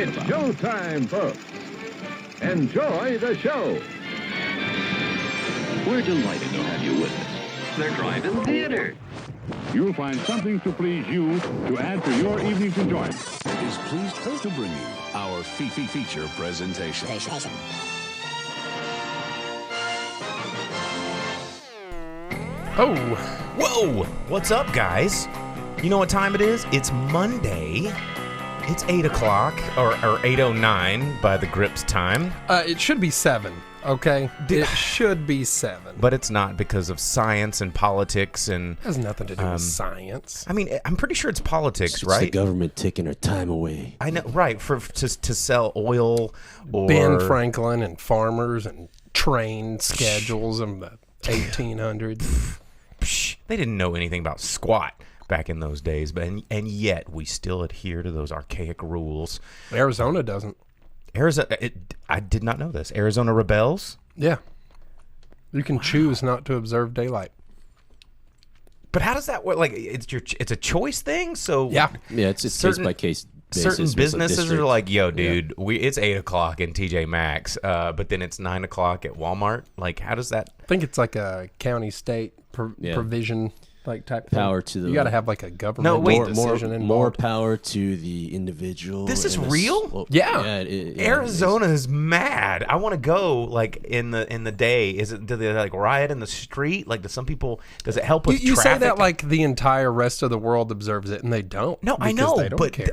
It's showtime, folks. Enjoy the show. We're delighted to have you with us. They're driving theater. You'll find something to please you to add to your evening's enjoyment. Is pleased to bring you our feature presentation. Oh, whoa! What's up, guys? You know what time it is? It's Monday. It's 8 o'clock, or 8:09 by the Grips time. It should be 7, okay? It should be 7. But it's not because of science and politics and... It has nothing to do with science. I mean, I'm pretty sure it's politics, It's right? the government taking our time away. I know, right, to sell oil or... Ben Franklin and farmers and train schedules in the 1800s. They didn't know anything about squat back in those days, but and yet we still adhere to those archaic rules. Arizona doesn't. I did not know this. Arizona rebels? Yeah. You can choose not to observe daylight. But how does that work? Like, it's a choice thing? So yeah, it's case by case basis. Certain businesses are like, yo, dude, it's 8 o'clock in TJ Maxx, but then it's 9 o'clock at Walmart. Like, how does that... I think it's like a county state provision like type power thing. to the... You got to have like a government decision involved. More power to the individual. This is real? Well, yeah. Arizona is mad. I want to go, like, in the day. Do they like riot in the street? Like, does it help with you traffic? say that like the entire rest of the world observes it, and they don't. No, I know, they don't but care.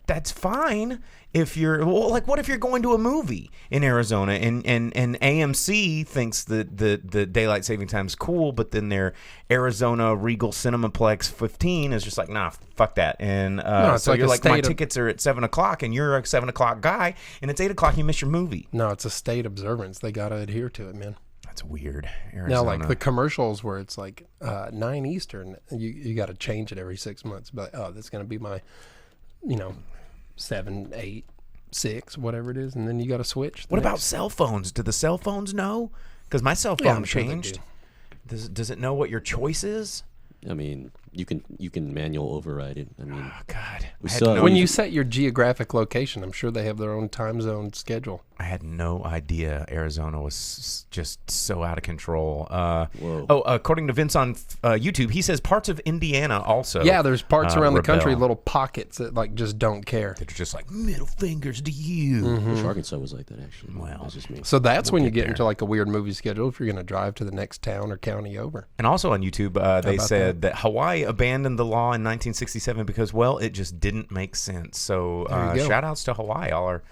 that's fine. If you're like, what if you're going to a movie in Arizona and AMC thinks that the daylight saving time is cool, but then their Arizona Regal Cinemaplex 15 is just like, nah, fuck that. And so you're like, my tickets are at 7 o'clock, and you're a 7 o'clock guy, and it's 8 o'clock, you miss your movie. No, it's a state observance. They got to adhere to it, man. That's weird. Arizona. Now, like the commercials where it's like 9 Eastern, you got to change it every 6 months. But that's going to be my, 7, 8, 6, whatever it is, and then you got to switch. What about cell phones? Do the cell phones know? Because my cell phone changed. Does it know what your choice is? I mean, you can manual override it. I mean, oh God! When you set your geographic location, I'm sure they have their own time zone schedule. I had no idea Arizona was just so out of control. According to Vince on YouTube, he says parts of Indiana also. Yeah, there's parts around the country, little pockets that like just don't care. They're just like middle fingers to you. Mm-hmm. Arkansas was like that actually. Well, that's just me. So that's when you get into like a weird movie schedule if you're going to drive to the next town or county over. And also on YouTube, they said that Hawaii abandoned the law in 1967 because, well, it just didn't make sense. So shout outs to Hawaii. All our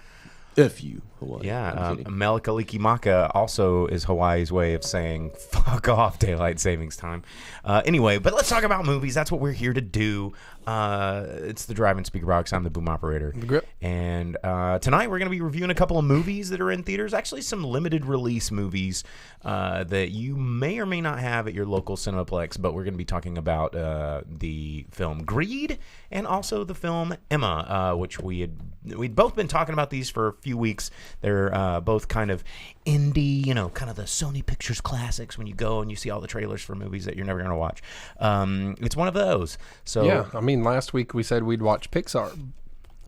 F you, Hawaii. Yeah, Melikalikimaka also is Hawaii's way of saying fuck off daylight savings time. Anyway, but let's talk about movies. That's what we're here to do. It's the Drive-In Speakerbox. I'm the boom operator. The Grip. And tonight we're going to be reviewing a couple of movies that are in theaters. Actually, some limited release movies that you may or may not have at your local Cinemaplex. But we're going to be talking about the film Greed and also the film Emma, which we'd both been talking about these for a few weeks. They're both kind of indie, kind of the Sony Pictures classics when you go and you see all the trailers for movies that you're never going to watch. It's one of those. So yeah, I mean, last week we said we'd watch Pixar,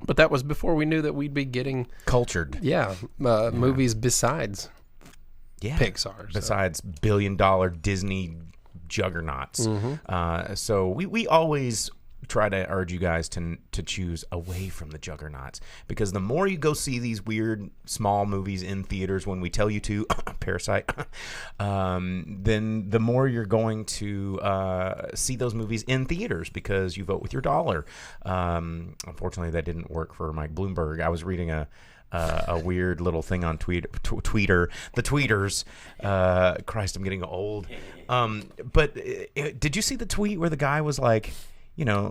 but that was before we knew that we'd be getting cultured. Yeah, movies besides Pixar. Besides billion-dollar Disney juggernauts. Mm-hmm. So we always try to urge you guys to choose away from the juggernauts, because the more you go see these weird small movies in theaters when we tell you to, Parasite, then the more you're going to see those movies in theaters because you vote with your dollar. Unfortunately, that didn't work for Mike Bloomberg. I was reading a weird little thing on Twitter, the tweeters. Christ, I'm getting old. But did you see the tweet where the guy was like,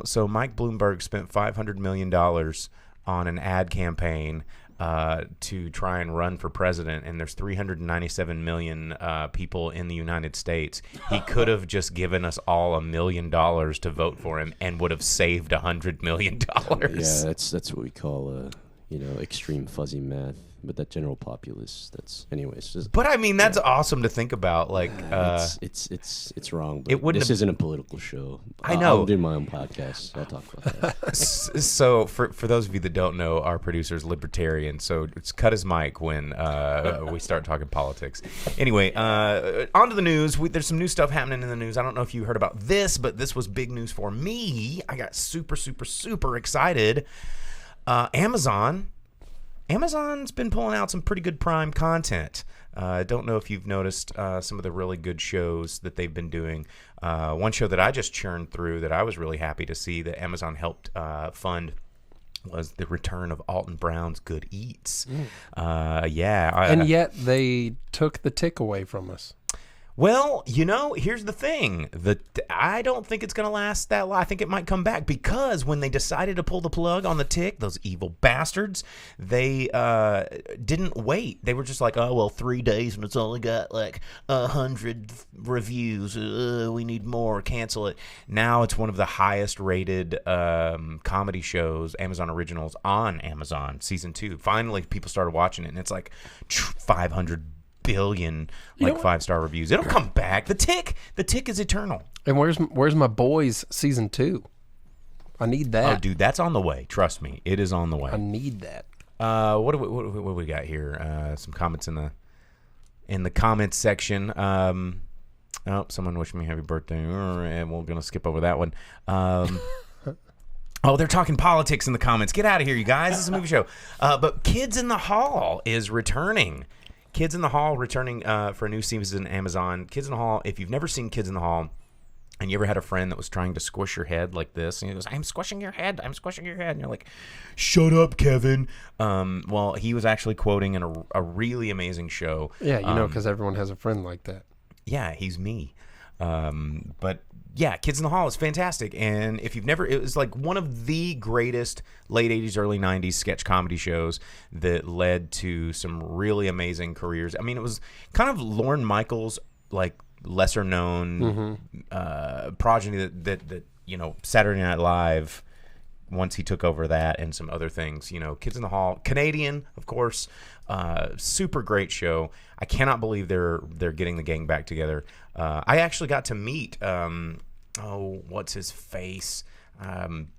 so Mike Bloomberg spent $500 million on an ad campaign to try and run for president, and there's 397 million people in the United States. He could have just given us all $1 million to vote for him and would have saved $100 million. Yeah, that's what we call extreme fuzzy math. but that general populace. That's anyways. Just, But I mean, that's awesome to think about. Like, it's wrong. But it wouldn't this have- isn't a political show. I know. I'll do my own podcast. I'll talk about that. So for those of you that don't know, our producer's libertarian, so it's cut his mic when we start talking politics. Anyway, on to the news. There's some new stuff happening in the news. I don't know if you heard about this, but this was big news for me. I got super, super, super excited. Amazon's been pulling out some pretty good Prime content. I don't know if you've noticed some of the really good shows that they've been doing. One show that I just churned through that I was really happy to see that Amazon helped fund was the return of Alton Brown's Good Eats. And yet they took the tick away from us. Well, here's the thing. I don't think it's going to last that long. I think it might come back because when they decided to pull the plug on the tick, those evil bastards, they didn't wait. They were just like, 3 days and it's only got like 100 reviews. We need more. Cancel it. Now it's one of the highest rated comedy shows, Amazon Originals on Amazon, season 2. Finally, people started watching it and it's like 500 billion 5-star reviews. It'll come back. The tick is eternal. And where's my boys season 2? I need that. Oh, dude, that's on the way. Trust me, it is on the way. I need that. What do we got here? Some comments in the comments section. Someone wished me happy birthday, and we're gonna skip over that one. Oh, they're talking politics in the comments. Get out of here, you guys. This is a movie show. But Kids in the Hall is returning. Kids in the Hall returning for a new season on Amazon. Kids in the Hall, if you've never seen Kids in the Hall, and you ever had a friend that was trying to squish your head like this, and he goes, I'm squishing your head, and you're like, shut up, Kevin. Well, he was actually quoting in a really amazing show. Yeah, because everyone has a friend like that. Yeah, he's me. But yeah, Kids in the Hall is fantastic. And if you've never, it was like one of the greatest late 80s, early 90s sketch comedy shows that led to some really amazing careers. I mean, it was kind of Lorne Michaels, like lesser known progeny that Saturday Night Live, once he took over that and some other things, Kids in the Hall, Canadian, of course, super great show. I cannot believe they're getting the gang back together. I actually got to meet, what's his face? I'm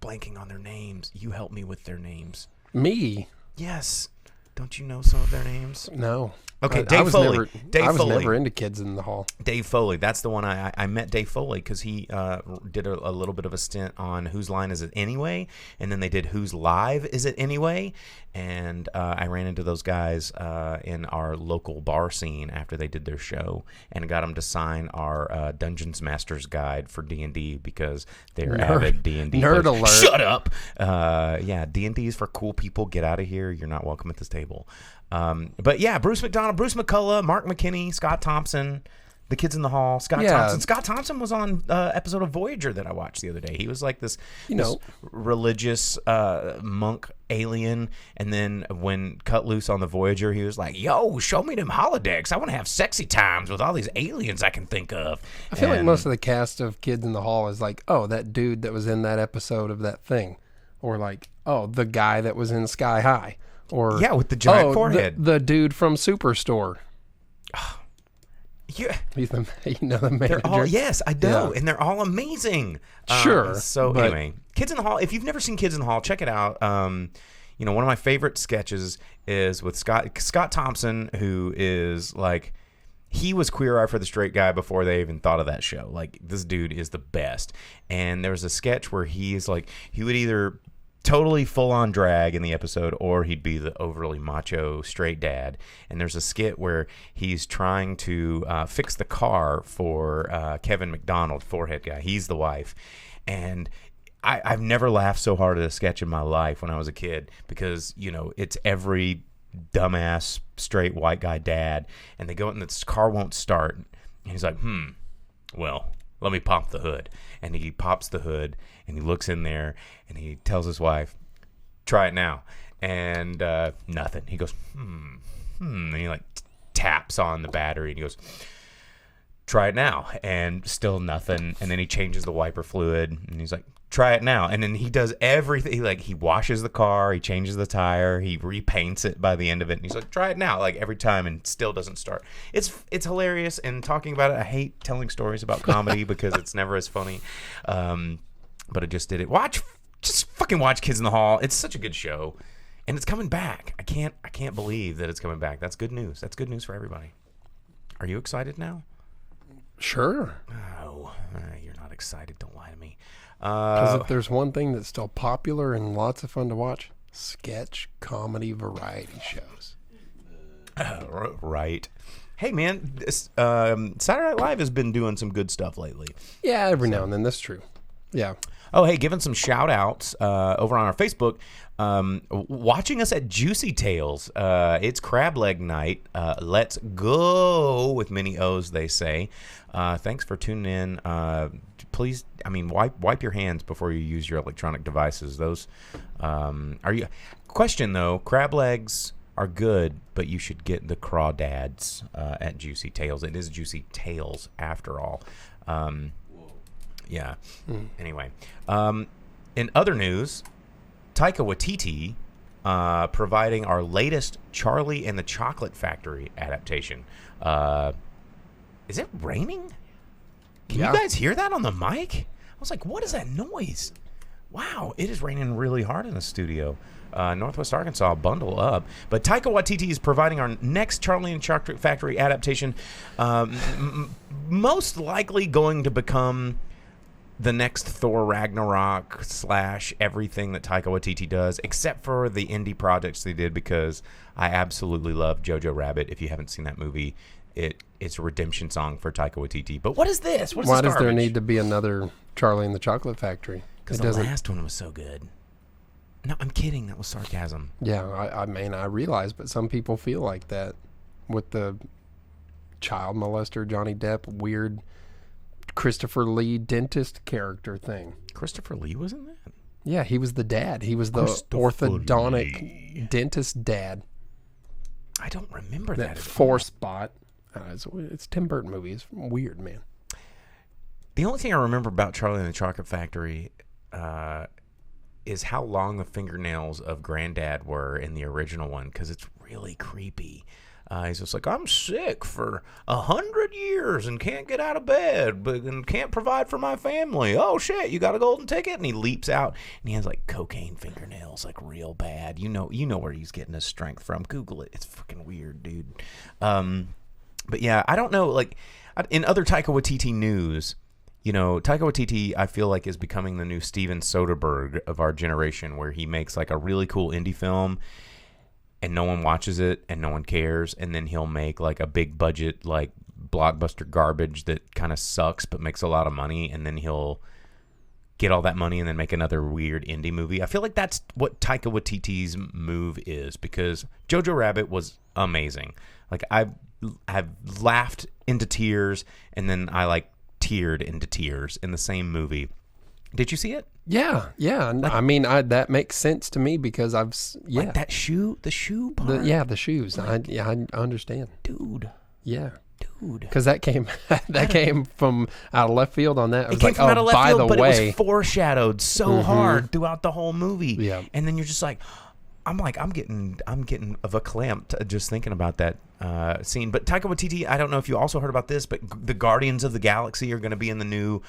blanking on their names. You help me with their names. Me? Yes. Don't you know some of their names? No. Okay, Dave Foley. I was never into Kids in the Hall. Dave Foley. That's the one I met Dave Foley because he did a little bit of a stint on Whose Line Is It Anyway? And then they did Whose Live Is It Anyway? And I ran into those guys in our local bar scene after they did their show and got them to sign our Dungeons Master's Guide for D&D because they're avid D&D Nerd players. alert. Shut up! Yeah, D&D is for cool people. Get out of here. You're not welcome at this table. But yeah, Bruce McDonald, Bruce McCullough, Mark McKinney, Scott Thompson, the Kids in the Hall, Scott Thompson. Scott Thompson was on episode of Voyager that I watched the other day. He was like this religious monk alien, and then when cut loose on the Voyager, he was like, yo, show me them holodecks. I want to have sexy times with all these aliens I can think of. I feel like most of the cast of Kids in the Hall is like, oh, that dude that was in that episode of that thing. Or like, oh, the guy that was in Sky High. Or with the giant forehead. The dude from Superstore. Yeah. He's the manager. Yes, I know. Yeah. And they're all amazing. Sure. Anyway, Kids in the Hall, if you've never seen Kids in the Hall, check it out. One of my favorite sketches is with Scott Thompson, who is like, he was Queer Eye for the Straight Guy before they even thought of that show. Like, this dude is the best. And there was a sketch where he's like, he would either totally full-on drag in the episode, or he'd be the overly macho straight dad. And there's a skit where he's trying to fix the car for Kevin McDonald, forehead guy. He's the wife. And I've never laughed so hard at a sketch in my life when I was a kid because, it's every dumbass straight white guy dad. And they go and this car won't start. And he's like, well, let me pop the hood. And he pops the hood and he looks in there and he tells his wife, try it now. And nothing. He goes, And he like taps on the battery and he goes, try it now, and still nothing. And then he changes the wiper fluid, and he's like, try it now. And then he does everything. Like, he washes the car, he changes the tire, he repaints it by the end of it, and he's like, try it now, like every time, and still doesn't start. It's hilarious. And talking about it, I hate telling stories about comedy because it's never as funny. But I just did it. Just fucking watch Kids in the Hall. It's such a good show, and it's coming back. I can't believe that it's coming back. That's good news. That's good news for everybody. Are you excited now? Sure. Oh, you're not excited. Don't lie to me. Because if there's one thing that's still popular and lots of fun to watch, sketch comedy variety shows. Right. Hey, man, Saturday Night Live has been doing some good stuff lately. Yeah, every now and then. That's true. Yeah. Oh, hey, giving some shout-outs over on our Facebook. Watching us at Juicy Tales. It's crab leg night. Let's go, with many O's, they say. Thanks for tuning in. Please, wipe your hands before you use your electronic devices. Those are you? Question though, crab legs are good, but you should get the crawdads at Juicy Tales. It is Juicy Tales after all. Yeah. Anyway, in other news, Taika Waititi providing our latest Charlie and the Chocolate Factory adaptation. Is it raining? Can you guys hear that on the mic? I was like, what is that noise? Wow, it is raining really hard in the studio. Northwest Arkansas, bundle up. But Taika Waititi is providing our next Charlie and Chocolate Factory adaptation, most likely going to become the next Thor Ragnarok / everything that Taika Waititi does, except for the indie projects they did, because I absolutely love Jojo Rabbit. If you haven't seen that movie, it's a redemption song for Taika Waititi. But what is this? Why does there need to be another Charlie and the Chocolate Factory? Because the last one was so good. No, I'm kidding. That was sarcasm. Yeah, I mean, I realize, but some people feel like that with the child molester Johnny Depp weird Christopher Lee dentist character thing. Christopher Lee was in that? Yeah, he was the dad. He was the orthodontic dentist dad. I don't remember that. Four spot. It's Tim Burton movie. It's weird, man. The only thing I remember about Charlie and the Chocolate Factory is how long the fingernails of Granddad were in the original one, because it's really creepy. He's just like, I'm sick for 100 years and can't get out of bed, and can't provide for my family. Oh shit, you got a golden ticket? And he leaps out, and he has like cocaine fingernails, like real bad. You know where he's getting his strength from. Google it. It's fucking weird, dude. But yeah, I don't know. Like in other Taika Waititi news, Taika Waititi, I feel like, is becoming the new Steven Soderbergh of our generation, where he makes like a really cool indie film and no one watches it and no one cares, and then he'll make like a big budget, like blockbuster garbage that kind of sucks but makes a lot of money, and then he'll get all that money and then make another weird indie movie. I feel like that's what Taika Waititi's move is, because Jojo Rabbit was amazing. Like I've laughed into tears, and then I like teared into tears in the same movie. Did you see it? Yeah. Like, I mean, that makes sense to me, because like that shoe, the shoe part. The shoes. Like, I understand, dude. Yeah, dude. Because that came from out of left field on that. It came from out of left field, but way, it was foreshadowed so hard throughout the whole movie. Yeah, and then you're just like, I'm getting of a clamp just thinking about that scene. But Taika Waititi, I don't know if you also heard about this, but the Guardians of the Galaxy are going to be in the new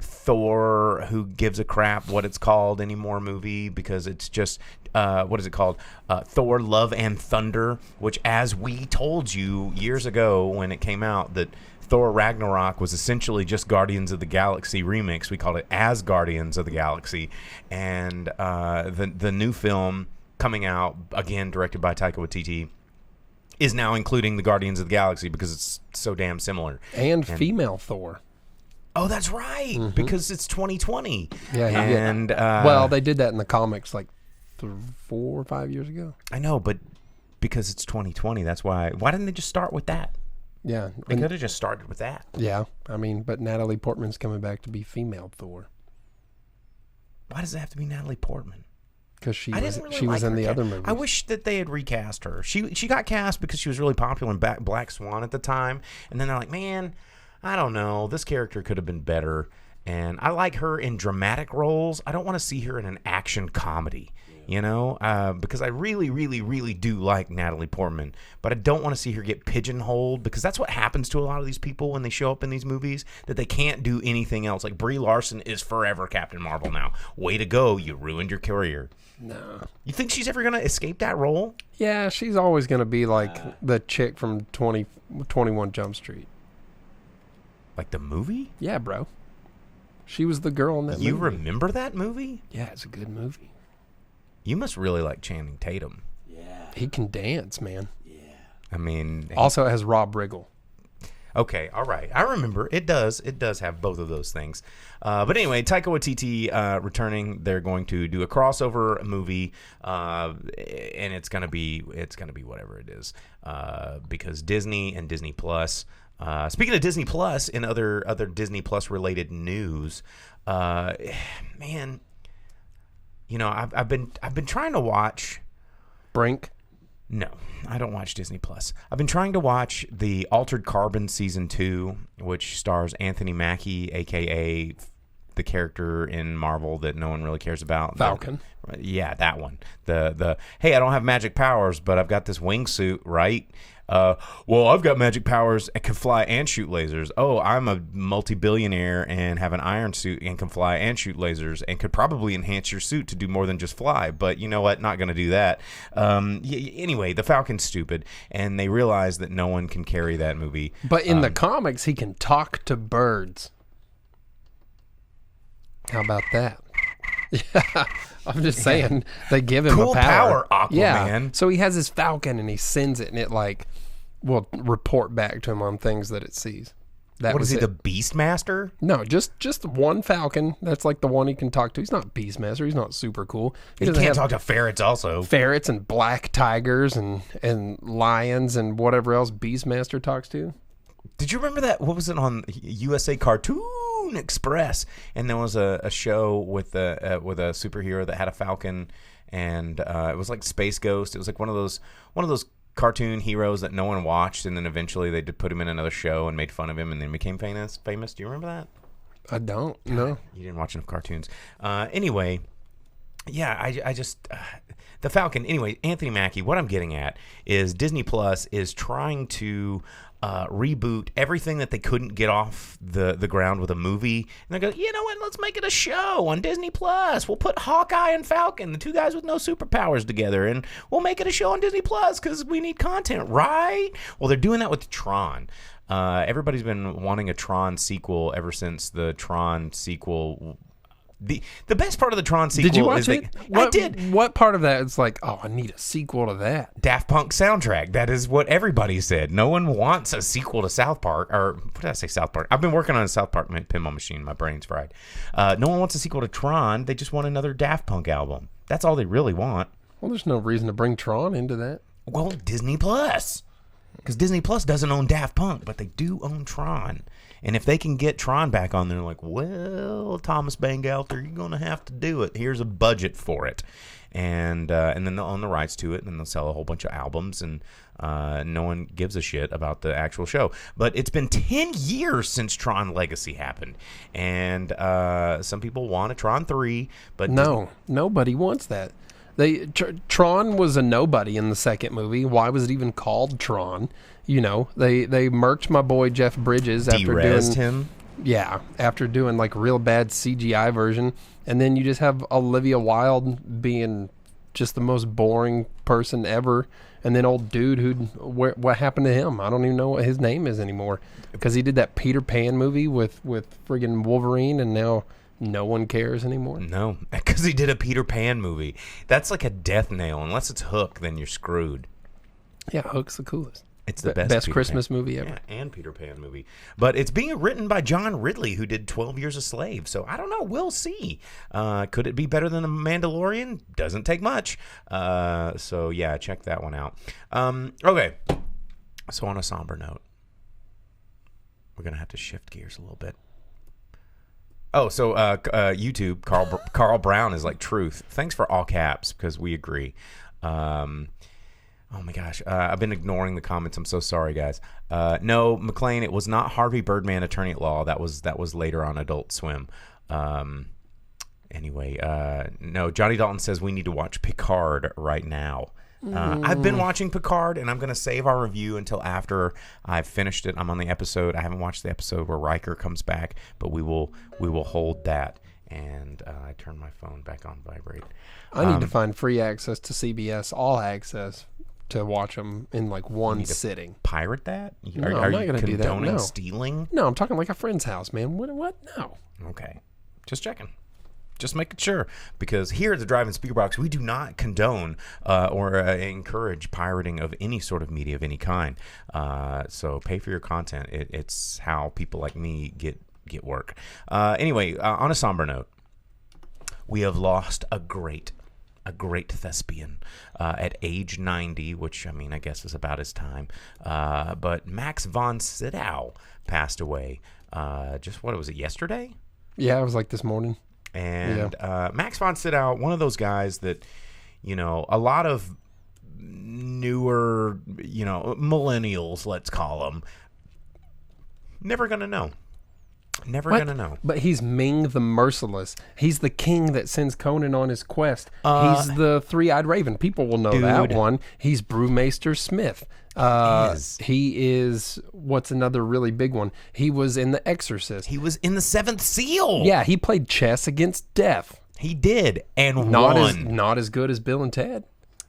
Thor Who Gives a Crap What It's Called Anymore movie, because it's just what is it called? Thor Love and Thunder, which, as we told you years ago when it came out, that Thor Ragnarok was essentially just Guardians of the Galaxy remix. We called it As Guardians of the Galaxy, and the new film coming out, again directed by Taika Waititi, is now including the Guardians of the Galaxy because it's so damn similar. And female Thor. Oh, that's right, because it's 2020. Yeah, and well, they did that in the comics like 4 or 5 years ago. I know, but because it's 2020, that's why. Why didn't they just start with that? Yeah, they could have just started with that. Yeah, I mean, but Natalie Portman's coming back to be female Thor. Why does it have to be Natalie Portman? Because she was in the other movies. I wish that they had recast her. She got cast because she was really popular in Black Swan at the time, and then they're like, man, I don't know, this character could have been better. And I like her in dramatic roles. I don't want to see her in an action comedy, because I really, really, really do like Natalie Portman. But I don't want to see her get pigeonholed, because that's what happens to a lot of these people when they show up in these movies, that they can't do anything else. Like Brie Larson is forever Captain Marvel now. Way to go. You ruined your career. No. You think she's ever going to escape that role? Yeah, she's always going to be like the chick from 21 Jump Street. Like the movie? Yeah, bro. She was the girl in that movie. You remember that movie? Yeah, it's a good movie. You must really like Channing Tatum. Yeah. He can dance, man. Yeah. I mean... Also, it has Rob Riggle. Okay, all right. I remember. It does have both of those things. But anyway, Taika Waititi returning. They're going to do a crossover movie, and it's gonna be whatever it is, because Disney and Disney Plus. Speaking of Disney Plus, in other Disney Plus related news, man, I've been trying to watch Brink. No, I don't watch Disney Plus. I've been trying to watch the Altered Carbon Season 2, which stars Anthony Mackie, a.k.a. the character in Marvel that no one really cares about. Falcon. Yeah, that one. The hey, I don't have magic powers, but I've got this wingsuit, right? Well, I've got magic powers and can fly and shoot lasers. Oh, I'm a multi-billionaire and have an iron suit and can fly and shoot lasers and could probably enhance your suit to do more than just fly. But you know what? Not going to do that. Anyway, the Falcon's stupid, and they realize that no one can carry that movie. But in the comics, he can talk to birds. How about that? Yeah, I'm just saying they give him cool a power. Aquaman. Yeah, so he has his Falcon and he sends it, and it will report back to him on things that it sees. That what was is he, it. the Beastmaster? No, just one Falcon. That's like the one he can talk to. He's not Beastmaster. He's not super cool. He doesn't can't have talk to ferrets also. ferrets and black tigers and lions and whatever else Beastmaster talks to. Did you remember that? What was it on USA Cartoon Express? And there was a show with a superhero that had a falcon, and it was like Space Ghost. It was like one of those cartoon heroes that no one watched, and then eventually they did put him in another show and made fun of him, and then became famous. Do you remember that? I don't know. You didn't watch enough cartoons. Anyway, yeah, I just the Falcon. Anyway, Anthony Mackie. What I'm getting at is Disney Plus is trying to reboot everything that they couldn't get off the ground with a movie. And they go, you know what? Let's make it a show on Disney Plus. We'll put Hawkeye and Falcon, the two guys with no superpowers, together, and we'll make it a show on Disney Plus because we need content, right? Well, they're doing that with Tron. Everybody's been wanting a Tron sequel ever since the Tron sequel. The best part of the Tron sequel. Did you watch it? I did. What part of that is like, oh, I need a sequel to that? Daft Punk soundtrack. That is what everybody said. No one wants a sequel to South Park. Or what did I say? South Park. I've been working on a South Park pinball machine. My brain's fried. No one wants a sequel to Tron. They just want another Daft Punk album. That's all they really want. Well, there's no reason to bring Tron into that. Well, Disney Plus. Because Disney Plus doesn't own Daft Punk, but they do own Tron. And if they can get Tron back on there, like, well, Thomas Bangalter, you're going to have to do it. Here's a budget for it. And then they'll own the rights to it, and then they'll sell a whole bunch of albums, and no one gives a shit about the actual show. But it's been 10 years since Tron Legacy happened. And some people want a Tron 3. But no, nobody wants that. Tron was a nobody in the second movie. Why was it even called Tron? You know, they murked my boy Jeff Bridges after doing him. Yeah, after doing like real bad CGI version, and then you just have Olivia Wilde being just the most boring person ever, and then old dude what happened to him? I don't even know what his name is anymore because he did that Peter Pan movie with friggin' Wolverine, and now no one cares anymore. No, because he did a Peter Pan movie. That's like a death nail. Unless it's Hook, then you're screwed. Yeah, Hook's the coolest. It's the best Peter Christmas movie ever. Yeah, and Peter Pan movie. But it's being written by John Ridley, who did 12 Years a Slave. So I don't know. We'll see. Could it be better than The Mandalorian? Doesn't take much. So yeah, check that one out. Okay. So on a somber note, we're going to have to shift gears a little bit. Oh, so YouTube, Carl Brown is like truth. Thanks for all caps because we agree. Oh my gosh, I've been ignoring the comments. I'm so sorry, guys. No, McLean, it was not Harvey Birdman, Attorney at Law. That was later on Adult Swim. Anyway, no, Johnny Dalton says we need to watch Picard right now. I've been watching Picard, and I'm going to save our review until after I've finished it. I'm on the episode. I haven't watched the episode where Riker comes back, but we will hold that. And I turned my phone back on vibrate. I need to find free access to CBS All Access to watch them in like one sitting. Pirate that? No, are I'm not you going to do that. condoning No. stealing? No, I'm talking like a friend's house, man. What? No. Okay. Just checking. Just making sure, because here at the Drive-In Speakerbox, we do not condone or encourage pirating of any sort of media of any kind. So pay for your content. It's how people like me get work. Anyway, on a somber note, we have lost a great thespian at age 90, which, I mean, I guess is about his time. But Max von Sydow passed away just, what was it, yesterday? Yeah, it was like this morning. And Max von Sydow, one of those guys that, you know, a lot of newer, you know, millennials, let's call them, never going to know. Never going to know. But he's Ming the Merciless. He's the king that sends Conan on his quest. He's the Three-Eyed Raven. People will know that one. He's Brewmaster Smith. He is, what's another really big one? He was in The Exorcist. He was in The Seventh Seal. Yeah, he played chess against death. He did, and won. Not as good as Bill and Ted.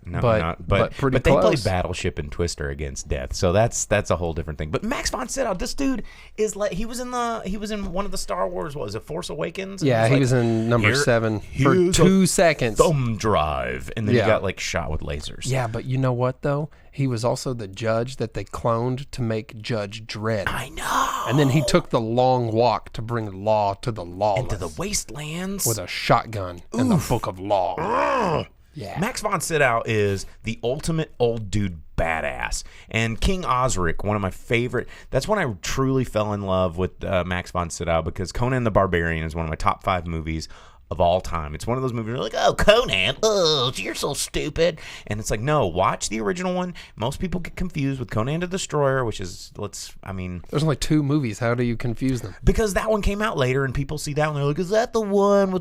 No, but pretty they close. played Battleship and Twister against death, so that's a whole different thing. But Max von Sydow, this dude is like he was in one of the Star Wars, what was it, Force Awakens? And yeah, he was in number 7 for 2 seconds. Thumb drive, and then he got like shot with lasers. Yeah, but you know what though? He was also the judge that they cloned to make Judge Dredd. I know. And then he took the long walk to bring law to the lawless. Into the wastelands with a shotgun and the Book of Law. Yeah. Max von Sydow is the ultimate old dude badass. And King Osric, one of my favorite, that's when I truly fell in love with Max von Sydow, because Conan the Barbarian is one of my top 5 movies of all time. It's one of those movies where you're like, oh, Conan, oh, you're so stupid. And it's like, no, watch the original one. Most people get confused with Conan the Destroyer, which is, there's only 2 movies. How do you confuse them? Because that one came out later, and people see that one, they're like, is that the one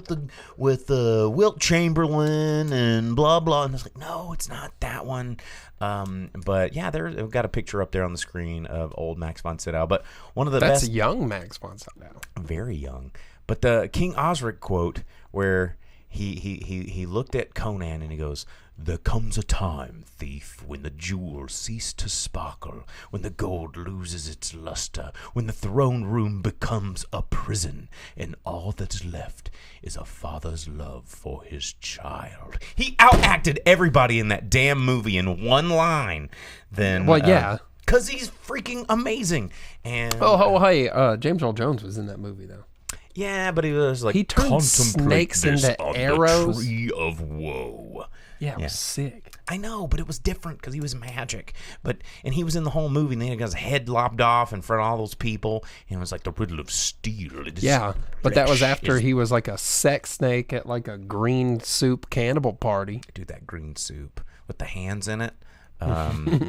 with Wilt Chamberlain and blah, blah? And it's like, no, it's not that one. But yeah, we've got a picture up there on the screen of old Max von Sydow. But one of the best. That's young Max von Sydow. Very young. But the King Osric quote where he looked at Conan and he goes, "There comes a time, thief, when the jewels cease to sparkle, when the gold loses its luster, when the throne room becomes a prison, and all that's left is a father's love for his child." He outacted everybody in that damn movie in one line. Then, well, yeah. Because he's freaking amazing. And hey, James Earl Jones was in that movie, though. Yeah, but he was like, he turned snakes into arrows. The tree of woe. Yeah, it was sick. I know, but it was different because he was magic. And he was in the whole movie, and then he got his head lopped off in front of all those people. And it was like the riddle of steel. Yeah, but that was after he was like a sex snake at like a green soup cannibal party. Dude, that green soup with the hands in it.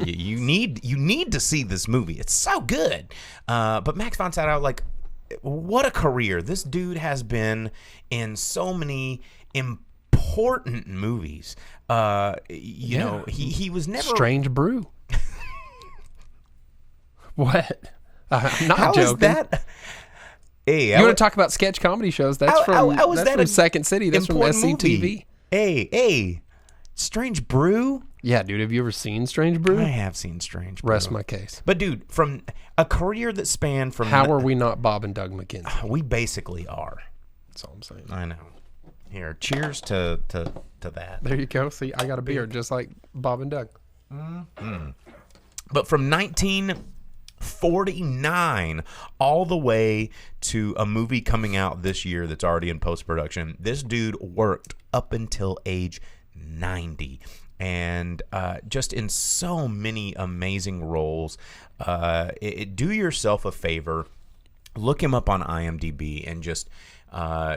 you need to see this movie. It's so good. But Max von Sydow, like, what a career. This dude has been in so many important movies. You know, he was never... Strange Brew. What? I'm not How joking. Is that? Hey, you want to talk about sketch comedy shows? That's from Second City. That's from SCTV. Hey, Strange Brew? Yeah, dude. Have you ever seen Strange Brew? I have seen Strange Brew. Rest my case. But, dude, from a career that spanned from... How are we not Bob and Doug McKenzie? We basically are. That's all I'm saying. I know. Here, cheers to that. There you go. See, I got a beer just like Bob and Doug. Mm-hmm. But from 1949 all the way to a movie coming out this year that's already in post-production, this dude worked up until age 90. And just in so many amazing roles. Do yourself a favor, look him up on IMDb and just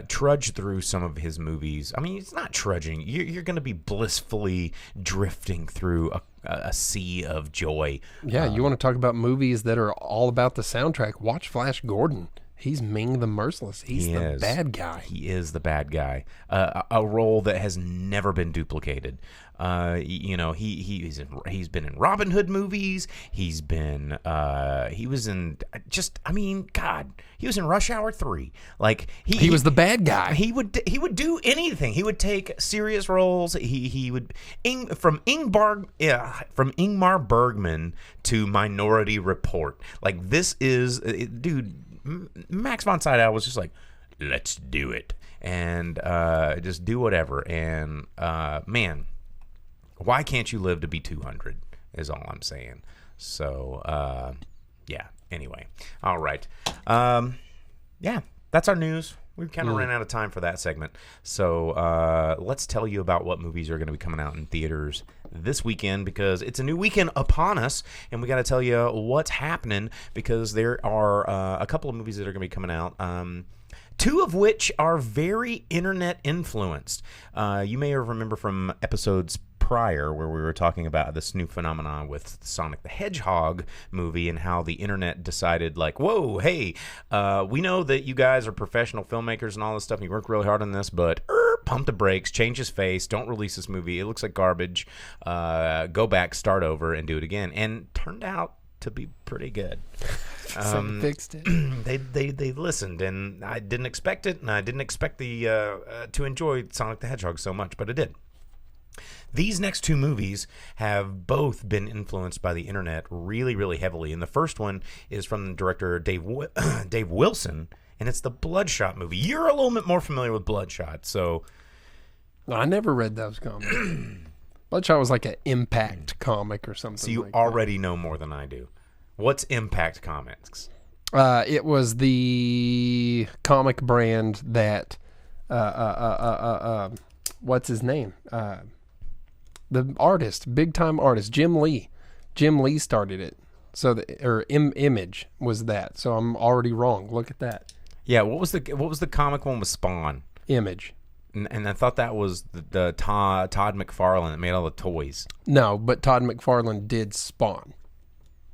trudge through some of his movies. I mean, it's not trudging. You're going to be blissfully drifting through a sea of joy. Yeah, you want to talk about movies that are all about the soundtrack? Watch Flash Gordon. He's Ming the Merciless. He's the bad guy. He is the bad guy. A role that has never been duplicated. He's been in Robin Hood movies. He was in Rush Hour 3. Like he was the bad guy. He would do anything. He would take serious roles. He would from Ingmar Bergman to Minority Report. Like this is dude. Max von Sydow was just like, let's do it and just do whatever. And man, why can't you live to be 200 is all I'm saying. So yeah, anyway, all right. Yeah, that's our news. We kind of ran out of time for that segment. So let's tell you about what movies are going to be coming out in theaters this weekend, because it's a new weekend upon us, and we got to tell you what's happening, because there are a couple of movies that are going to be coming out. Two of which are very internet influenced. You may remember from episodes prior where we were talking about this new phenomenon with Sonic the Hedgehog movie and how the internet decided like, whoa, hey, we know that you guys are professional filmmakers and all this stuff and you work really hard on this, but pump the brakes, change his face, don't release this movie, it looks like garbage, go back, start over, and do it again. And turned out to be pretty good. Fixed it. They listened, and I didn't expect it, and I didn't expect to enjoy Sonic the Hedgehog so much, but I did. These next two movies have both been influenced by the internet really, really heavily. And the first one is from the director Dave Wilson, and it's the Bloodshot movie. You're a little bit more familiar with Bloodshot, so... I never read those comics. Bloodshot was like an Impact comic or something. So you like already know more than I do. What's Impact Comics? It was the comic brand that... what's his name? The artist, big-time artist, Jim Lee. Jim Lee started it. So, Image was that. So I'm already wrong. Look at that. Yeah, what was the comic one with Spawn? Image. And I thought that was the Todd McFarlane that made all the toys. No, but Todd McFarlane did Spawn.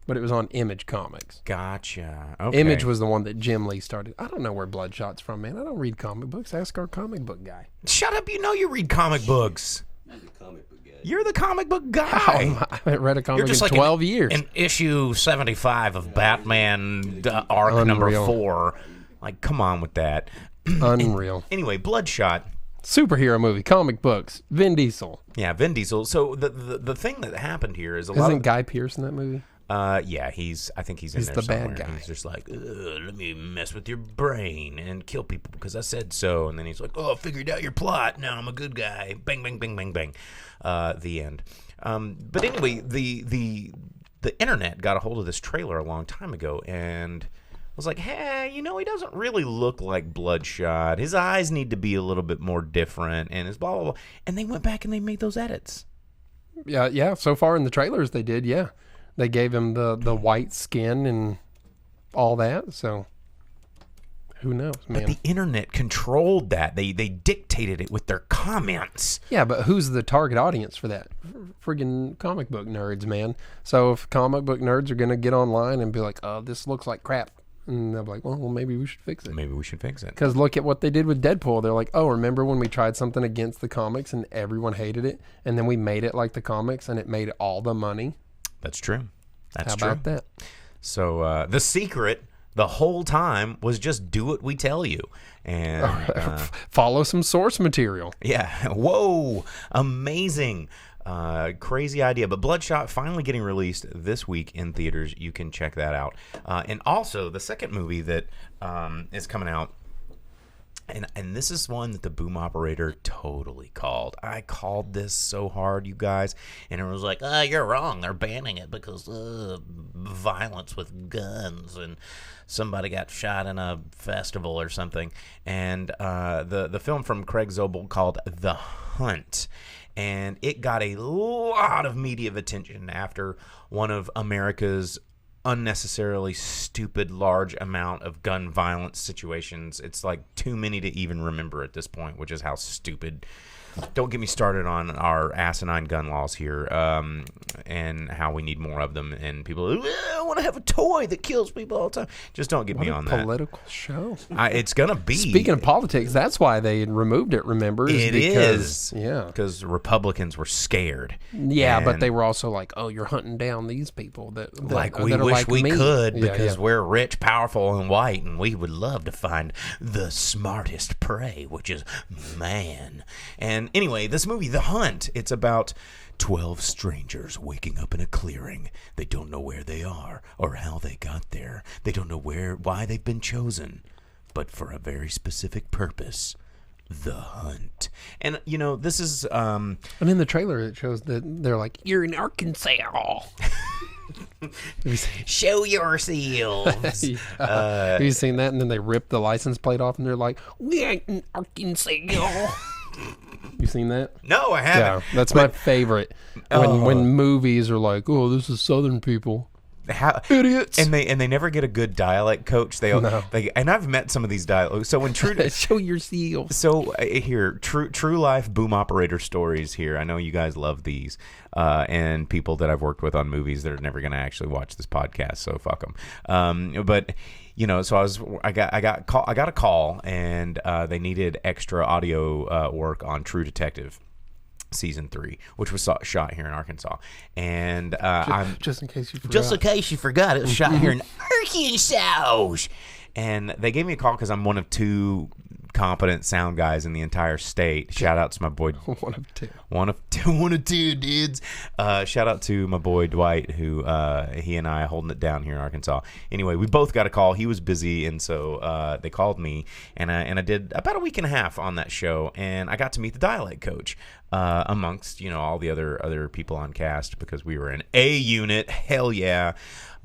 But it was on Image Comics. Gotcha. Okay. Image was the one that Jim Lee started. I don't know where Bloodshot's from, man. I don't read comic books. Ask our comic book guy. Shut up. You know you read comic books. You're the comic book guy. I haven't read a comic in 12 years. In issue 75 of Batman arc Unreal. number 4. Like, come on with that. Unreal. Anyway, Bloodshot. Superhero movie, comic books, Vin Diesel. Yeah, Vin Diesel. So the thing that happened here is Isn't Guy Pearce in that movie? Yeah, I think he's in there the somewhere. bad guy. He's just like, let me mess with your brain and kill people because I said so. And then he's like, oh, I figured out your plot. Now I'm a good guy. Bang, bang, bang, bang, bang. The end. But anyway, the internet got a hold of this trailer a long time ago and was like, hey, he doesn't really look like Bloodshot. His eyes need to be a little bit more different and his blah, blah, blah. And they went back and they made those edits. Yeah. So far in the trailers they did, yeah. They gave him the white skin and all that, so who knows, man. But the internet controlled that. They dictated it with their comments. Yeah, but who's the target audience for that? Friggin' comic book nerds, man. So if comic book nerds are going to get online and be like, oh, this looks like crap, and they'll be like, well, maybe we should fix it. Maybe we should fix it. Because look at what they did with Deadpool. They're like, oh, remember when we tried something against the comics and everyone hated it, and then we made it like the comics and it made all the money? That's true. That's true. How about that? So the secret the whole time was just do what we tell you. And follow some source material. Yeah. Whoa. Amazing. Crazy idea. But Bloodshot finally getting released this week in theaters. You can check that out. And also the second movie that is coming out, and this is one that the boom operator totally called. I called this so hard, you guys, and it was like, you're wrong. They're banning it because violence with guns, and somebody got shot in a festival or something. And the film from Craig Zobel called The Hunt, and it got a lot of media attention after one of America's unnecessarily stupid large amount of gun violence situations. It's like too many to even remember at this point, which is how stupid don't get me started on our asinine gun laws here, and how we need more of them. And people, I want to have a toy that kills people all the time. Just don't get me on that. Political show. It's gonna be. Speaking of politics, that's why they removed it. Remember? It is. Yeah. Because Republicans were scared. Yeah, but And they were also like, "Oh, you're hunting down these people that like we that are wish like we me." could, Yeah, because yeah. we're rich, powerful, and white, and we would love to find the smartest prey, which is man. And anyway, this movie, The Hunt, it's about 12 strangers waking up in a clearing. They don't know where they are or how they got there. They don't know why they've been chosen, but for a very specific purpose. The Hunt. And this is And in the trailer, it shows that they're like, "You're in Arkansas." show yourselves. Have you seen that? And then they rip the license plate off, and they're like, "We ain't in Arkansas." You seen that? No, I haven't. Yeah, that's my favorite. When movies are like, "Oh, this is Southern people." Idiots. And they never get a good dialect coach. And I've met some of these dialects. So when show your seals. So here, true life boom operator stories here. I know you guys love these, and people that I've worked with on movies that are never going to actually watch this podcast. So fuck them. But so I got a call, and they needed extra audio work on True Detective season 3, which was shot here in Arkansas. And just in case you forgot. Just in case you forgot, it was shot here in Arkansas. And they gave me a call because I'm one of 2 competent sound guys in the entire state. Shout out to my boy. One of two dudes. Shout out to my boy Dwight, who he and I are holding it down here in Arkansas. Anyway, we both got a call. He was busy, and so they called me, and I did about a week and a half on that show, and I got to meet the dialect coach amongst all the other people on cast, because we were an A unit. Hell yeah.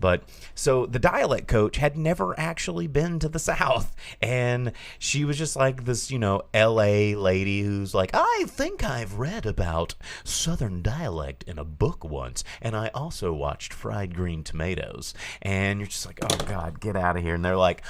But so the dialect coach had never actually been to the South, and she was just like this, LA lady who's like, I think I've read about Southern dialect in a book once, and I also watched Fried Green Tomatoes. And you're just like, oh God, get out of here. And they're like,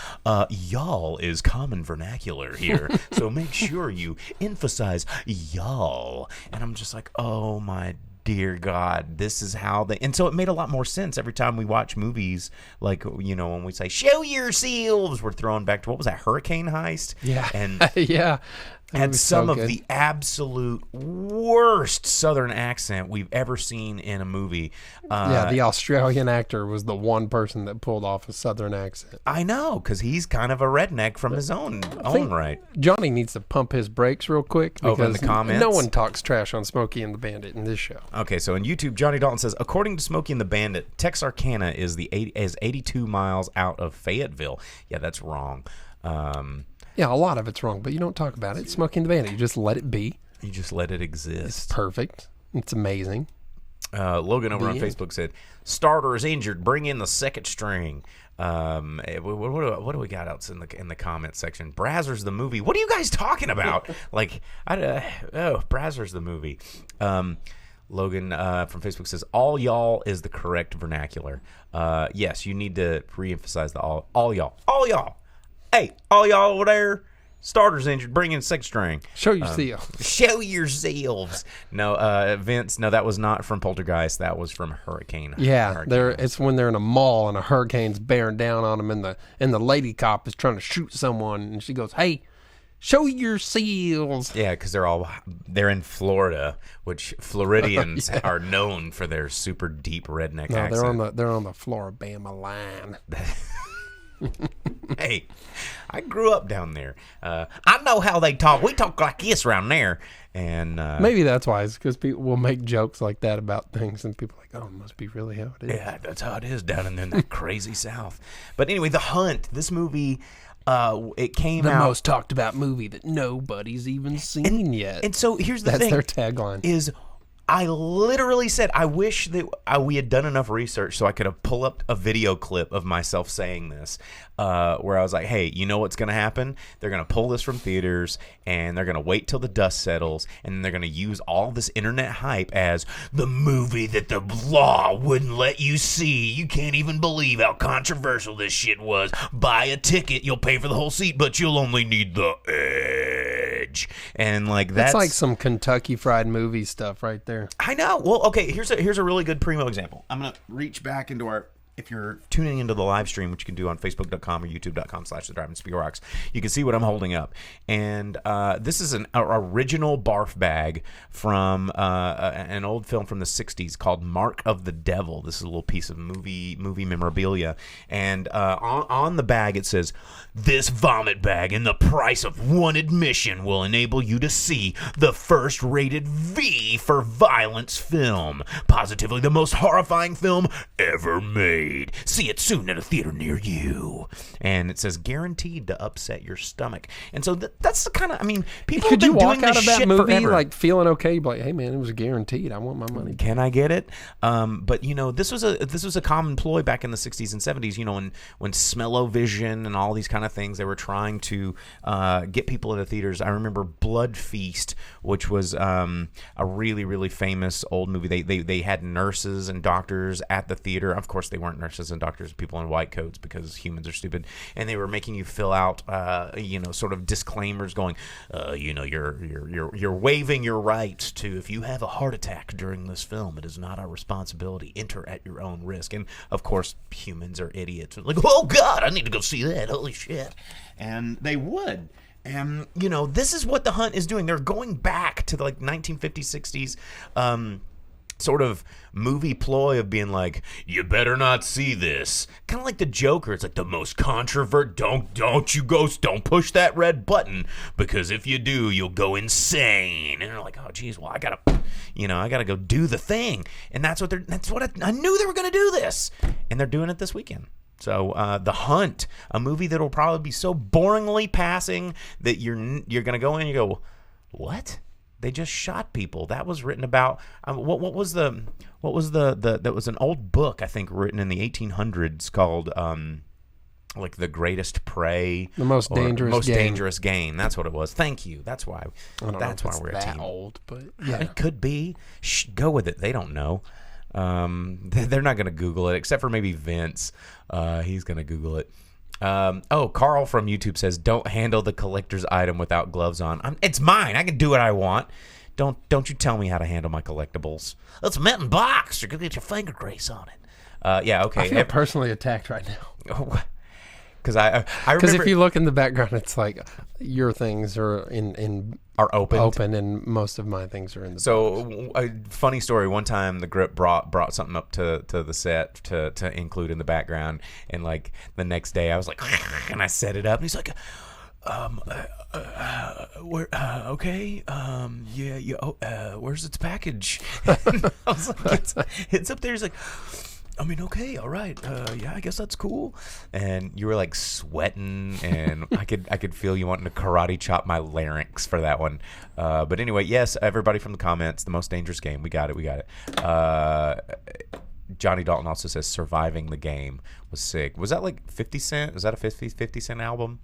y'all is common vernacular here, so make sure you emphasize y'all. And I'm just like, oh my dear God, this is how they... And so it made a lot more sense every time we watch movies, like, when we say, show yourselves, we're throwing back to, what was that, Hurricane Heist? Yeah. And yeah. Had some of the absolute worst Southern accent we've ever seen in a movie. The Australian actor was the one person that pulled off a Southern accent. I know, because he's kind of a redneck from his own right. Johnny needs to pump his brakes real quick, because over in the comments. No one talks trash on Smokey and the Bandit in this show. Okay, so on YouTube, Johnny Dalton says, according to Smokey and the Bandit, Texarkana is 82 miles out of Fayetteville. Yeah, that's wrong. Yeah, a lot of it's wrong, but you don't talk about it. Smokey and the Bandit, you just let it be. You just let it exist. It's perfect. It's amazing. Logan over on Facebook said, starter is injured, bring in the second string. What do we got else in the comments section? Brazzers the movie. What are you guys talking about? Brazzers the movie. Logan from Facebook says, all y'all is the correct vernacular. Yes, you need to re-emphasize the all y'all. All y'all. Hey, all y'all over there, starter's injured, bring in second string. Show yourself. Show yourselves. No, Vince, no, that was not from Poltergeist. That was from Hurricane. Yeah, it's when they're in a mall and a hurricane's bearing down on them, and the lady cop is trying to shoot someone, and she goes, hey, show yourselves. Yeah, because they're in Florida, which Floridians are known for their super deep redneck accent. They're on the Floribama line. Hey, I grew up down there. I know how they talk. We talk like this around there. And maybe that's why. It's because people will make jokes like that about things, and people are like, oh, it must be really how it is. Yeah, that's how it is down in that crazy South. But anyway, The Hunt, this movie, it came out. The most talked about movie that nobody's even seen yet. And so here's the thing. That's their tagline. Is I literally said, I wish that we had done enough research so I could have pulled up a video clip of myself saying this, where I was like, hey, you know what's going to happen? They're going to pull this from theaters, and they're going to wait till the dust settles, and then they're going to use all this internet hype as the movie that the law wouldn't let you see. You can't even believe how controversial this shit was. Buy a ticket, you'll pay for the whole seat, but you'll only need the marriage, and like That's like some Kentucky Fried Movie stuff right there. I know. Well, okay, here's a really good primo example. I'm gonna reach back into our. If you're tuning into the live stream, which you can do on Facebook.com or YouTube.com/TheDrive-In-Speakerbox, you can see what I'm holding up. And this is an original barf bag from an old film from the 60s called Mark of the Devil. This is a little piece of movie memorabilia. And on the bag it says, "This vomit bag and the price of one admission will enable you to see the first rated V for violence film. Positively the most horrifying film ever made. See it soon at a theater near you." And it says guaranteed to upset your stomach. And so that's the kind of, I mean, people Could have you been walk doing out this of that shit movie forever. like feeling okay? You'd be like, hey man, it was guaranteed. I want my money. Can I get it? But you know, this was a common ploy back in the 60s and 70s. You know, when smell-o-vision and all these kind of things, they were trying to get people into theaters. I remember Blood Feast, which was a really, really famous old movie. They had nurses and doctors at the theater. Of course, they weren't nurses and doctors, people in white coats, because humans are stupid. And they were making you fill out, sort of disclaimers, going, you're waiving your rights to, if you have a heart attack during this film, it is not our responsibility. Enter at your own risk. And of course, humans are idiots. Like, oh God, I need to go see that. Holy shit! And they would. And you know, this is what The Hunt is doing. They're going back to the 1950s, 60s. Sort of movie ploy of being like, you better not see this. Kind of like the Joker. It's like the most controversial. Don't push that red button, because if you do, you'll go insane. And they're like, oh geez, well I gotta go do the thing. And that's what I knew they were gonna do this, and they're doing it this weekend. So The Hunt, a movie that will probably be so boringly passing that you're gonna go in and you go, what? They just shot people. That was written about. What was the that was an old book, I think, written in the 1800s called like The Greatest Prey, The Most Dangerous Game. That's what it was. Thank you. That's why. That's why we're a team. Old, but yeah, it could be. Go with it. They don't know. They're not going to Google it, except for maybe Vince. He's going to Google it. Carl from YouTube says, don't handle the collector's item without gloves on. It's mine. I can do what I want. Don't you tell me how to handle my collectibles. It's a mint box. You're going to get your finger grease on it. Yeah, okay. I feel personally attacked right now. Because I remember, because if you look in the background, it's like your things are are open, and most of my things are in the So, a funny story. One time, the Grip brought something up to the set to include in the background, and like the next day, I was like, and I set it up, and he's like, okay, where's its package? I was like, it's up there. He's like, I mean, okay, all right, yeah, I guess that's cool. And you were like sweating, and I could feel you wanting to karate chop my larynx for that one. But anyway, yes, everybody from the comments, The Most Dangerous Game, we got it. Johnny Dalton also says Surviving the Game was sick. Was that like 50 Cent? Was that a 50 Cent album?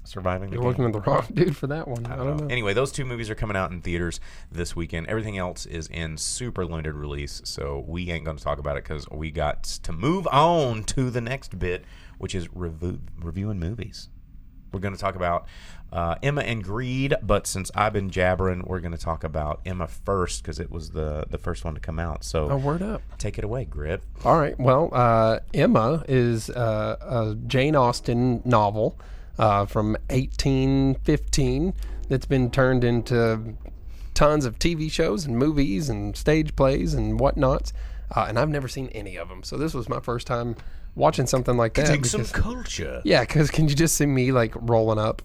Surviving the Game. You're looking at the wrong dude for that one. I don't know. Anyway, those two movies are coming out in theaters this weekend. Everything else is in super limited release, so we ain't going to talk about it because we got to move on to the next bit, which is reviewing movies. We're going to talk about Emma and Greed, but since I've been jabbering, we're going to talk about Emma first because it was the first one to come out. So, word up. Take it away, Grip. All right. Well, Emma is a Jane Austen novel from 1815 that's been turned into tons of TV shows and movies and stage plays and whatnots. And I've never seen any of them. So this was my first time watching something like that. Take some culture. Yeah, because can you just see me like rolling up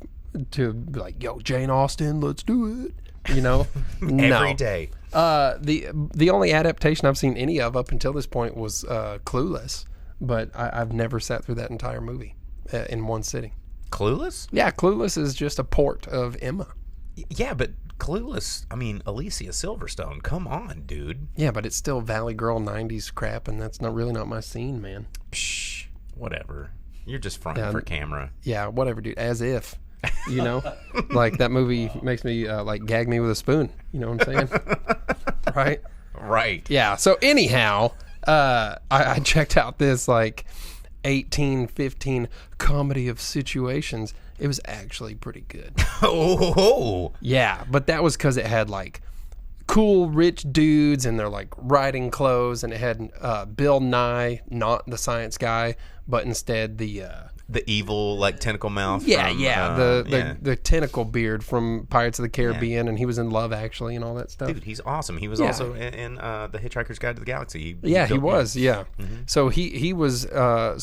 to be like, yo, Jane Austen, let's do it. You know? Every day. The only adaptation I've seen any of up until this point was Clueless. But I've never sat through that entire movie in one sitting. Clueless? Yeah, Clueless is just a port of Emma. Yeah, but Clueless, I mean, Alicia Silverstone, come on, dude. Yeah, but it's still Valley Girl 90s crap, and that's not my scene, man. Psh, whatever. You're just fronting for camera. Yeah, whatever, dude. As if, you know? Like, that movie makes me, like, gag me with a spoon. You know what I'm saying? Right? Right. Yeah, so anyhow, I checked out this, like, 1815 comedy of situations, It was actually pretty good. Oh, Yeah, but that was because it had like cool rich dudes and they're like riding clothes, and it had Bill Nye, not the science guy, but instead the evil like tentacle mouth. The tentacle beard from Pirates of the Caribbean, and he was in Love Actually and all that stuff. Dude, he's awesome. He was also in The Hitchhiker's Guide to the Galaxy. He was. So he was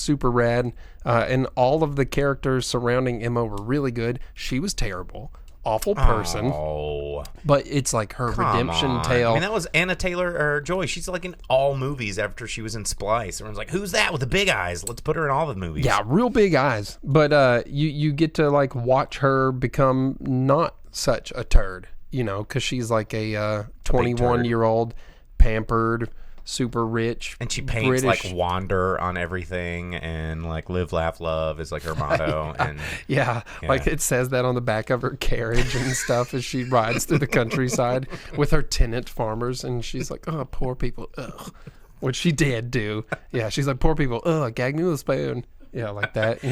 super rad, and all of the characters surrounding Emma were really good. She was terrible. Awful person. Oh, but it's like her redemption on. tale. I mean, that was Anna Taylor-Joy. She's like in all movies after she was in Splice. Everyone's like, "Who's that with the big eyes? Let's put her in all the movies." Yeah, real big eyes. But you get to like watch her become not such a turd, because she's like a 21-year-old, pampered, super rich, and she paints British. like wander on everything, and like live, laugh, love is like her motto. And yeah, like it says that on the back of her carriage and stuff as she rides through the countryside with her tenant farmers, and she's like, "Oh, poor people," ugh. Which she did do. Yeah, she's like, "Poor people, ugh, gag me with a spoon." Yeah, like that,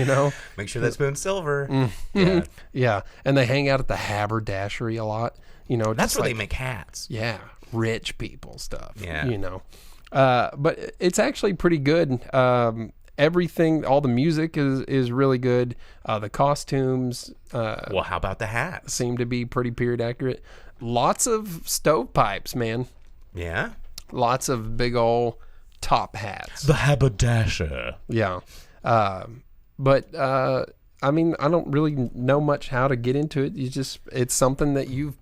Make sure that spoon's silver. Yeah. Yeah, and they hang out at the haberdashery a lot. That's where like, they make hats. Yeah, rich people stuff. Yeah. But it's actually pretty good. Everything, all the music is really good. The costumes. Well, how about the hats? Seem to be pretty period accurate. Lots of stovepipes, man. Yeah. Lots of big old top hats. The haberdasher. Yeah. But I mean, I don't really know much how to get into it. It's something that you've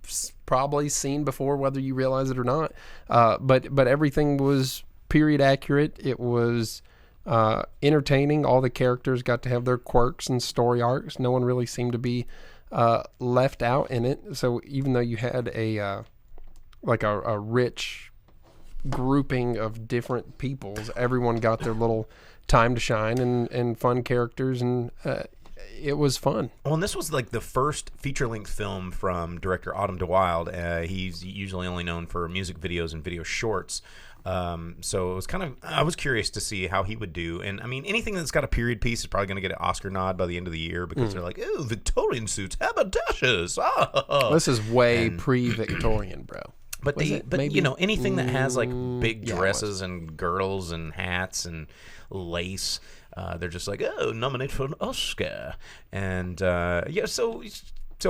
probably seen before, whether you realize it or not. But everything was period accurate. It was entertaining. All the characters got to have their quirks and story arcs. No one really seemed to be left out in it. So even though you had a rich grouping of different peoples, everyone got their little time to shine and fun characters, and it was fun. Well, and this was like the first feature-length film from director Autumn DeWilde. He's usually only known for music videos and video shorts. So it was I was curious to see how he would do. And I mean, anything that's got a period piece is probably going to get an Oscar nod by the end of the year, because they're like, "Ooh, Victorian suits, haberdashers." Oh. This is way pre-Victorian, bro. But anything that has like big dresses and girls and hats and lace, they're just like, "Oh, nominate for an Oscar." And so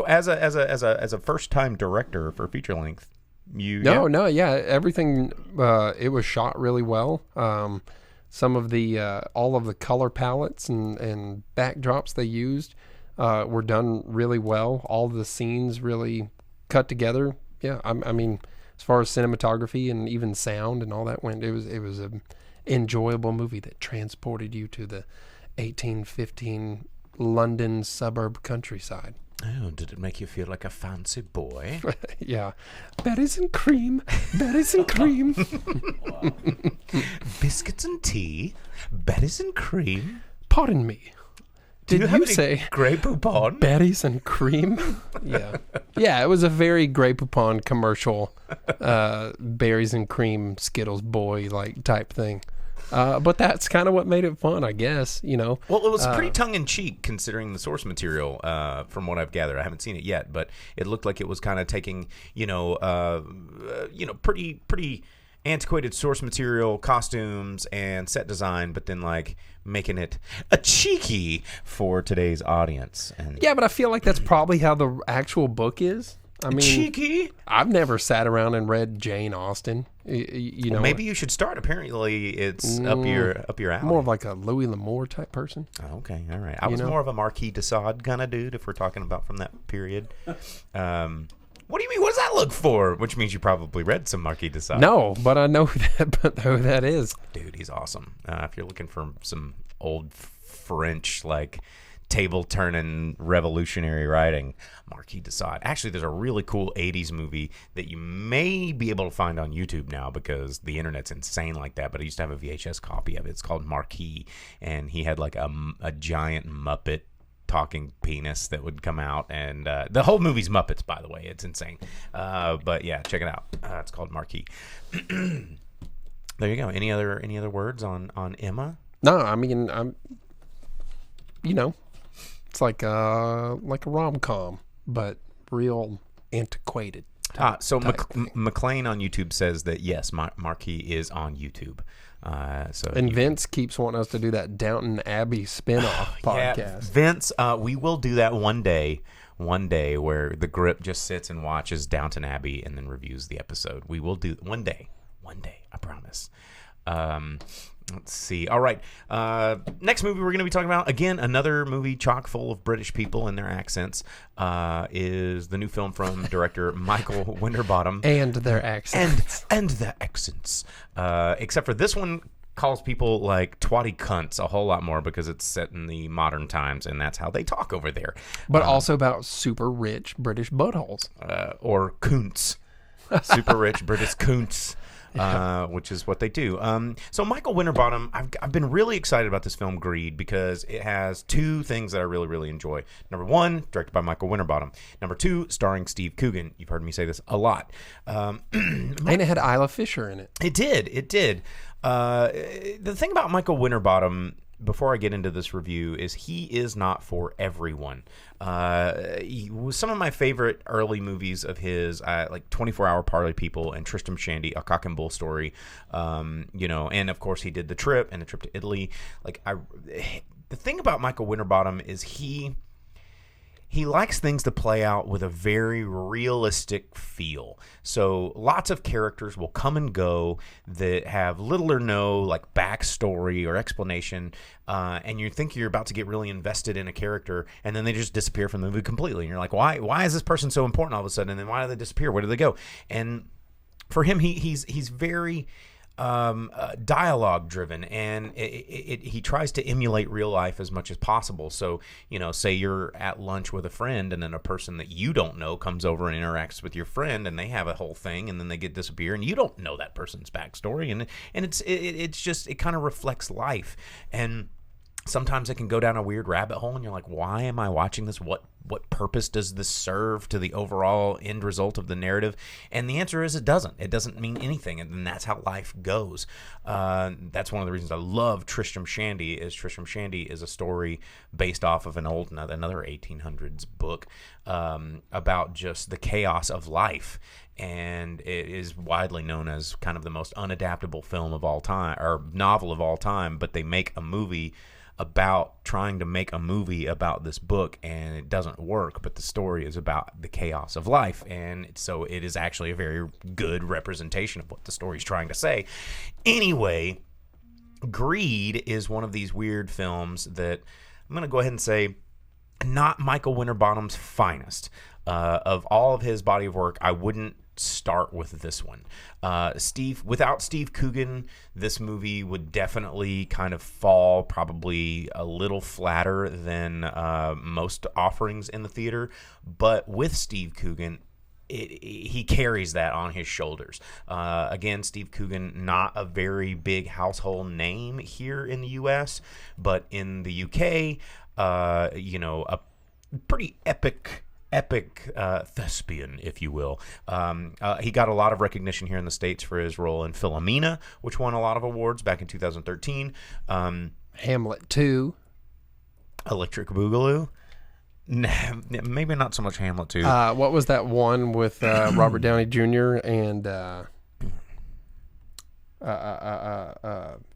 as a first time director for feature length, everything it was shot really well. Some of the all of the color palettes and backdrops they used were done really well. All of the scenes really cut together. Yeah, I mean, as far as cinematography and even sound and all that went, it was an enjoyable movie that transported you to the 1815 London suburb countryside. Oh, did it make you feel like a fancy boy? Yeah. Berries and cream. Berries and cream. Biscuits and tea. Berries and cream. Pardon me. Did you say Grey Poupon? Berries and cream? Yeah. Yeah, it was a very Grey Poupon commercial, berries and cream Skittles boy like type thing. But that's kind of what made it fun, I guess, Well, it was pretty tongue-in-cheek considering the source material, from what I've gathered. I haven't seen it yet, but it looked like it was kind of taking, pretty antiquated source material, costumes, and set design, but then, like, making it a cheeky for today's audience. And yeah, but I feel like that's probably how the actual book is. I mean, cheeky. I've never sat around and read Jane Austen. Well, maybe you should start. Apparently, it's up your alley. More of like a Louis L'Amour type person. Oh, okay, all right. I was more of a Marquis de Sade kind of dude, if we're talking about from that period. What do you mean? What does that look for? Which means you probably read some Marquis de Sade. No, but I know who that is. Dude, he's awesome. If you're looking for some old French, like, table-turning revolutionary writing, Marquis de Sade. Actually, there's a really cool 80s movie that you may be able to find on YouTube now because the internet's insane like that, but I used to have a VHS copy of it. It's called Marquis, and he had like a giant Muppet talking penis that would come out, and the whole movie's Muppets, by the way. It's insane. But yeah, check it out. It's called Marquis. There you go. Any other words on Emma? No, I mean, It's like a rom-com, but real antiquated. So McLean on YouTube says that yes, Marquis is on YouTube. And Vince keeps wanting us to do that Downton Abbey spinoff podcast. Yeah, Vince, we will do that one day where the grip just sits and watches Downton Abbey and then reviews the episode. We will do one day, I promise. Let's see. All right. Next movie we're going to be talking about, again, another movie chock full of British people and their accents, is the new film from director Michael Winterbottom. And their accents. And their accents. Except for this one calls people like twatty cunts a whole lot more because it's set in the modern times, and that's how they talk over there. But also about super rich British buttholes. Or coons. Super rich British coons. Which is what they do. So Michael Winterbottom, I've been really excited about this film, Greed, because it has two things that I really, really enjoy. Number one, directed by Michael Winterbottom. Number two, starring Steve Coogan. You've heard me say this a lot. And it had Isla Fisher in it. It did. The thing about Michael Winterbottom, before I get into this review, is he is not for everyone. Some of my favorite early movies of his, like 24-Hour Parley People and Tristram Shandy, A Cock and Bull Story, and of course he did The Trip and A Trip to Italy. The thing about Michael Winterbottom is he likes things to play out with a very realistic feel. So lots of characters will come and go that have little or no like backstory or explanation, and you think you're about to get really invested in a character, and then they just disappear from the movie completely. And you're like, why is this person so important all of a sudden? And then why do they disappear? Where do they go? And for him, he's very dialogue driven, and he tries to emulate real life as much as possible. So, say you're at lunch with a friend, and then a person that you don't know comes over and interacts with your friend, and they have a whole thing, and then they disappear, and you don't know that person's backstory, and it's just, it kind of reflects life. And sometimes it can go down a weird rabbit hole, and you're like, why am I watching this? What purpose does this serve to the overall end result of the narrative? And the answer is it doesn't. It doesn't mean anything, and that's how life goes. That's one of the reasons I love Tristram Shandy. Tristram Shandy is a story based off of another 1800s book about just the chaos of life. And it is widely known as kind of the most unadaptable film of all time, or novel of all time, but they make a movie about trying to make a movie about this book, and it doesn't work, but the story is about the chaos of life, and so it is actually a very good representation of what the story is trying to say. Anyway, Greed is one of these weird films that I'm going to go ahead and say not Michael Winterbottom's finest. Of all of his body of work, I wouldn't start with this one. Without Steve Coogan, this movie would definitely kind of fall probably a little flatter than most offerings in the theater. But with Steve Coogan, he carries that on his shoulders. Again, Steve Coogan, not a very big household name here in the U.S., but in the U.K., a pretty epic thespian, if you will. He got a lot of recognition here in the States for his role in Philomena, which won a lot of awards back in 2013. Hamlet 2. Electric Boogaloo. Maybe not so much Hamlet 2. What was that one with Robert Downey Jr. and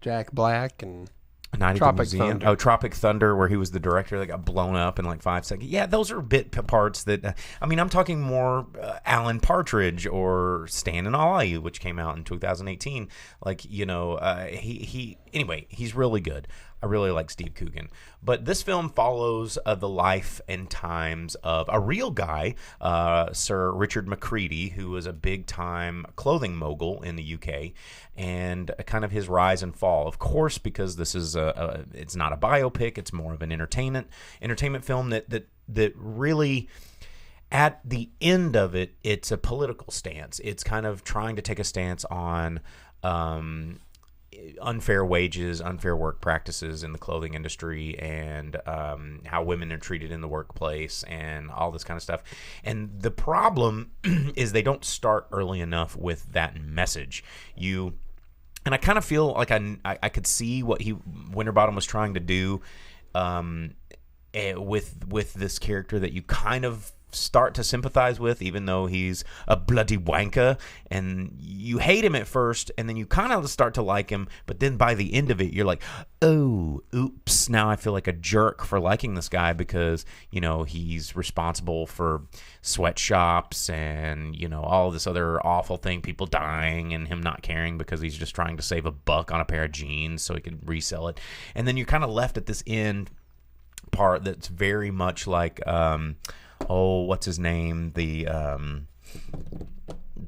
Jack Black and Night Tropic at the Museum. Thunder. Oh, Tropic Thunder, where he was the director that got blown up in like 5 seconds. Yeah, those are bit parts that, I'm talking more Alan Partridge or Stan and Ollie, which came out in 2018. Anyway, he's really good. I really like Steve Coogan. But this film follows the life and times of a real guy, Sir Richard Macready, who was a big-time clothing mogul in the UK, and kind of his rise and fall. Of course, because this is it's not a biopic, it's more of an entertainment film that really, at the end of it, it's a political stance. It's kind of trying to take a stance on unfair wages, unfair work practices in the clothing industry, and how women are treated in the workplace, and all this kind of stuff. And the problem is they don't start early enough with that message. And I kind of feel like I could see what Winterbottom was trying to do with this character that you kind of start to sympathize with, even though he's a bloody wanker, and you hate him at first, and then you kind of start to like him, but then by the end of it, you're like, oh, oops, now I feel like a jerk for liking this guy because, he's responsible for sweatshops and, all this other awful thing, people dying and him not caring because he's just trying to save $1 on a pair of jeans so he can resell it. And then you're kind of left at this end part that's very much like, what's his name?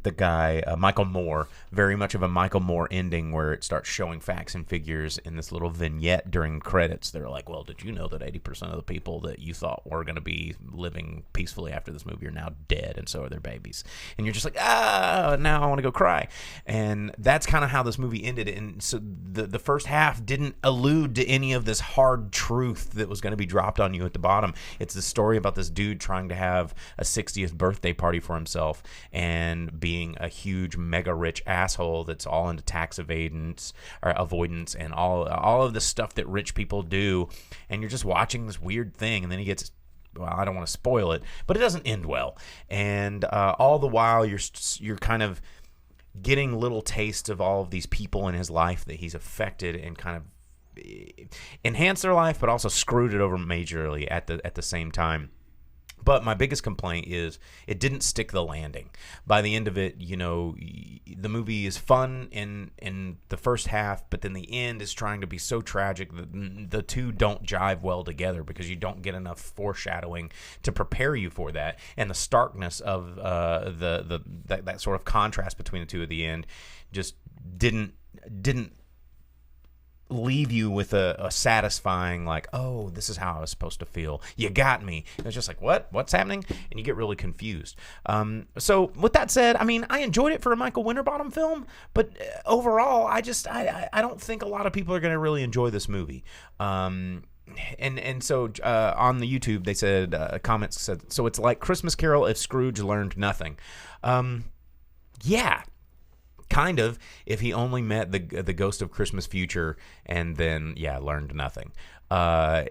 The guy, Michael Moore, very much of a Michael Moore ending where it starts showing facts and figures in this little vignette during credits. They're like, well, did you know that 80% of the people that you thought were going to be living peacefully after this movie are now dead, and so are their babies? And you're just like, now I want to go cry. And that's kind of how this movie ended. And so the first half didn't allude to any of this hard truth that was going to be dropped on you at the bottom. It's the story about this dude trying to have a 60th birthday party for himself and being a huge mega rich asshole that's all into tax avoidance and all of the stuff that rich people do, and you're just watching this weird thing, and then he gets, well, I don't want to spoil it, but it doesn't end well, and all the while you're kind of getting little tastes of all of these people in his life that he's affected and kind of enhanced their life, but also screwed it over majorly at the same time. But my biggest complaint is it didn't stick the landing. By the end of it, the movie is fun in the first half, but then the end is trying to be so tragic that the two don't jive well together because you don't get enough foreshadowing to prepare you for that. And the starkness of that sort of contrast between the two at the end just didn't leave you with a satisfying, like, oh, this is how I was supposed to feel. You got me. It was just like, what's happening? And you get really confused. So with that said, I mean, I enjoyed it for a Michael Winterbottom film, but overall, I don't think a lot of people are going to really enjoy this movie. And so on the YouTube, they said, comments said, so it's like Christmas Carol if Scrooge learned nothing. Yeah. Kind of, if he only met the ghost of Christmas future and then, learned nothing. Isla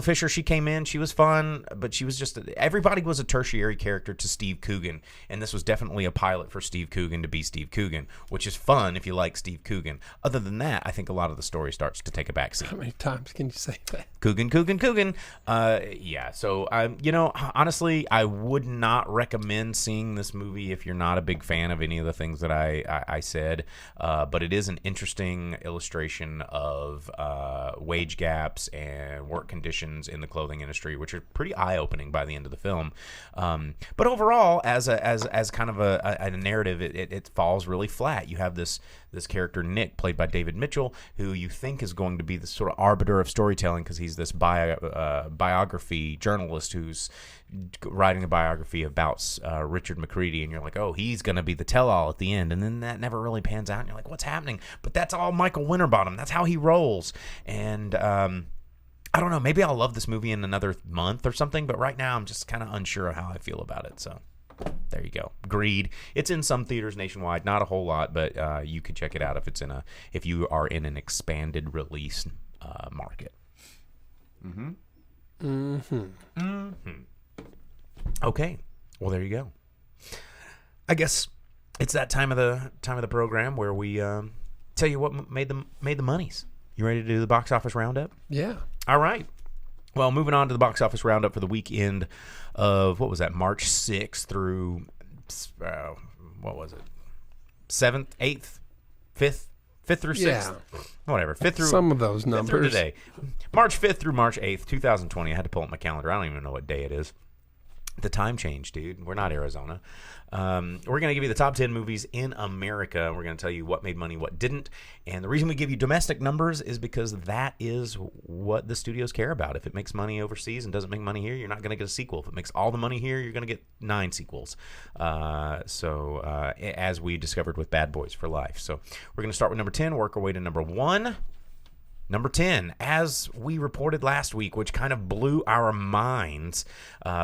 Fisher, she came in, she was fun, but she was just, everybody was a tertiary character to Steve Coogan, and this was definitely a pilot for Steve Coogan to be Steve Coogan, which is fun if you like Steve Coogan. Other than that, I think a lot of the story starts to take a backseat. How many times can you say that? Coogan. So, honestly, I would not recommend seeing this movie if you're not a big fan of any of the things that I said, but it is an interesting illustration of wage gaps and work conditions in the clothing industry, which are pretty eye-opening by the end of the film. But overall, as kind of a narrative, it falls really flat. You have this character Nick, played by David Mitchell, who you think is going to be the sort of arbiter of storytelling because he's this biography journalist who's writing a biography about Richard McCready, and you're like, oh, he's going to be the tell-all at the end, and then that never really pans out, and you're like, what's happening? But that's all Michael Winterbottom. That's how he rolls. And I don't know, maybe I'll love this movie in another month or something, but right now I'm just kind of unsure of how I feel about it, so there you go. Greed. It's in some theaters nationwide, not a whole lot, but you can check it out if you are in an expanded release market. Okay, well, there you go. I guess it's that time of the program where we tell you what made the monies. You ready to do the box office roundup? Yeah. All right. Well, moving on to the box office roundup for the weekend of, what was that, March 6th through, what was it, 7th, 8th, 5th through 6th? Yeah. Whatever, 5th through... Some of those numbers. 5th through today. March 5th through March 8th, 2020. I had to pull up my calendar. I don't even know what day it is. The time change, dude. We're not Arizona. We're going to give you the top 10 movies in America. We're going to tell you what made money, what didn't. And the reason we give you domestic numbers is because that is what the studios care about. If it makes money overseas and doesn't make money here, you're not going to get a sequel. If it makes all the money here, you're going to get 9 sequels. As we discovered with Bad Boys for Life. So we're going to start with number 10, work our way to number 1. Number 10, as we reported last week, which kind of blew our minds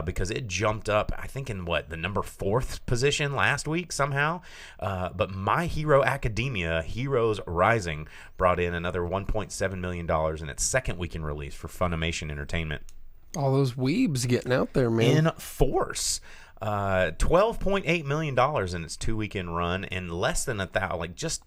because it jumped up, I think, in the number 4th position last week somehow. But My Hero Academia, Heroes Rising, brought in another $1.7 million in its second weekend release for Funimation Entertainment. All those weebs getting out there, man. In force. $12.8 million in its 2-weekend run in less than 1,000, like just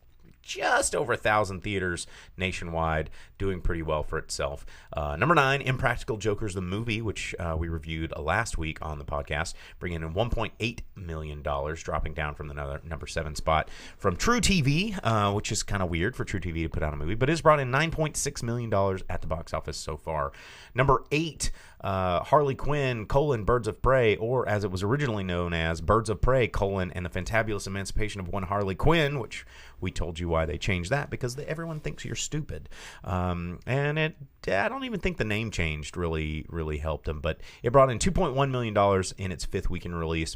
over 1,000 theaters nationwide, doing pretty well for itself. Number 9, Impractical Jokers, the movie, which we reviewed last week on the podcast, bringing in $1.8 million, dropping down from the number 7 spot. From True TV, which is kind of weird for True TV to put out a movie, but it's brought in $9.6 million at the box office so far. Number 8, Harley Quinn, Birds of Prey, or as it was originally known as Birds of Prey, and the Fantabulous Emancipation of One Harley Quinn, which we told you why they changed that, because everyone thinks you're stupid. And I don't even think the name changed really helped them, but it brought in $2.1 million in its 5th weekend release,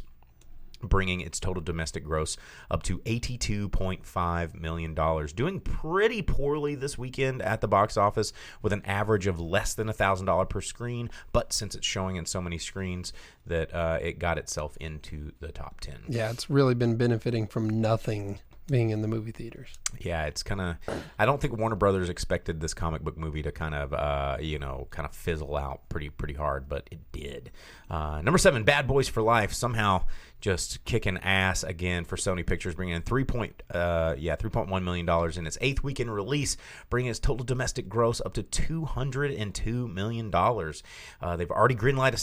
bringing its total domestic gross up to $82.5 million. Doing pretty poorly this weekend at the box office with an average of less than $1,000 per screen, but since it's showing in so many screens that it got itself into the top 10. Yeah, it's really been benefiting from nothing being in the movie theaters. Yeah, it's kind of, I don't think Warner Brothers expected this comic book movie to kind of fizzle out pretty hard, but it did. Number 7, Bad Boys for Life, somehow just kicking ass again for Sony Pictures, bringing in $3.1 million in its 8th weekend release, bringing its total domestic gross up to $202 million. They've already greenlit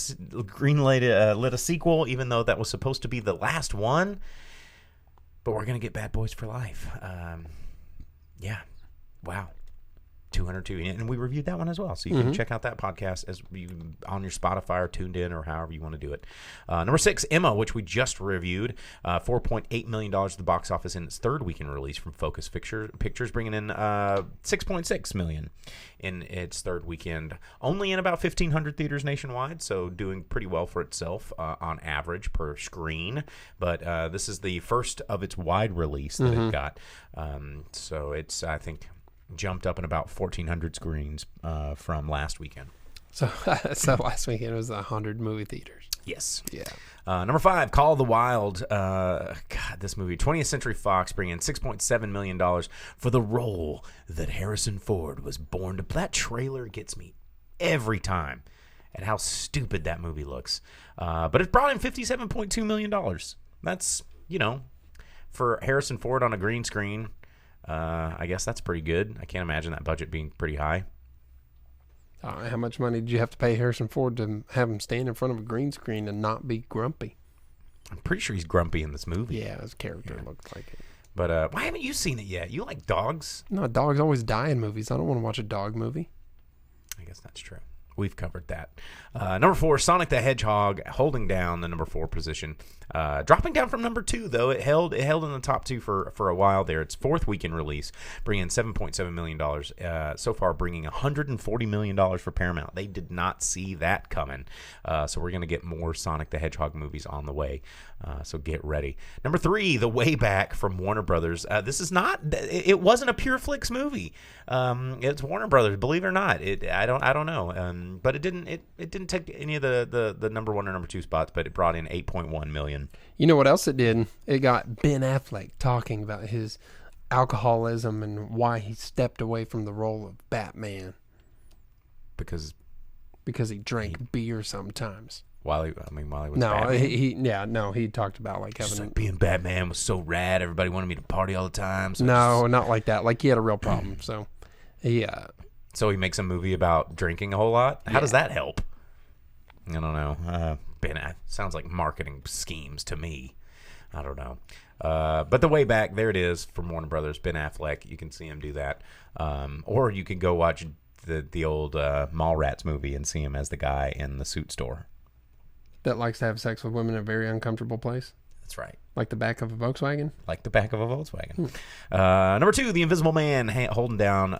a sequel, even though that was supposed to be the last one. But we're going to get Bad Boys for Life. Yeah. Wow. 202. And we reviewed that one as well. So you can check out that podcast as you on your Spotify or tuned in or however you want to do it. Number 6, Emma, which we just reviewed. $4.8 million at the box office in its 3rd weekend release from Focus Pictures, bringing in $6.6 million in its 3rd weekend. Only in about 1,500 theaters nationwide, so doing pretty well for itself on average per screen. But this is the first of its wide release that it got. So it's, I think, jumped up in about 1,400 screens from last weekend. So last weekend was 100 movie theaters. Yes. Yeah. Number 5, Call of the Wild. This movie, 20th Century Fox, bringing in $6.7 million for the role that Harrison Ford was born to play. That trailer gets me every time at how stupid that movie looks. But it brought in $57.2 million. That's, for Harrison Ford on a green screen, I guess that's pretty good. I can't imagine that budget being pretty high. How much money did you have to pay Harrison Ford to have him stand in front of a green screen and not be grumpy? I'm pretty sure he's grumpy in this movie. Yeah, his character looks like it. But why haven't you seen it yet? You like dogs? No, dogs always die in movies. I don't want to watch a dog movie. I guess that's true. We've covered that. Number 4, Sonic the Hedgehog, holding down the number 4 position. Dropping down from number 2, though. It held in the top 2 for a while there. Its 4th weekend release, bringing in $7.7 million. So far, bringing $140 million for Paramount. They did not see that coming. So we're going to get more Sonic the Hedgehog movies on the way. So get ready. Number 3, The Way Back from Warner Brothers. This is not. It wasn't a Pure Flix movie. It's Warner Brothers, believe it or not. I don't know. But it didn't take any of the number 1 or number 2 spots, but it brought in $8.1 million. You know what else it did? It got Ben Affleck talking about his alcoholism and why he stepped away from the role of Batman. Because he drank beer sometimes. While he was Batman? He talked about like having... Just like being Batman was so rad, everybody wanted me to party all the time. So not like that. Like he had a real problem. So So he makes a movie about drinking a whole lot? How does that help? I don't know. Sounds like marketing schemes to me. I don't know. But The Way Back, there it is from Warner Brothers, Ben Affleck. You can see him do that. Or you can go watch the old Mallrats movie and see him as the guy in the suit store. That likes to have sex with women in a very uncomfortable place? That's right. Like the back of a Volkswagen? Like the back of a Volkswagen. Number 2, The Invisible Man, holding down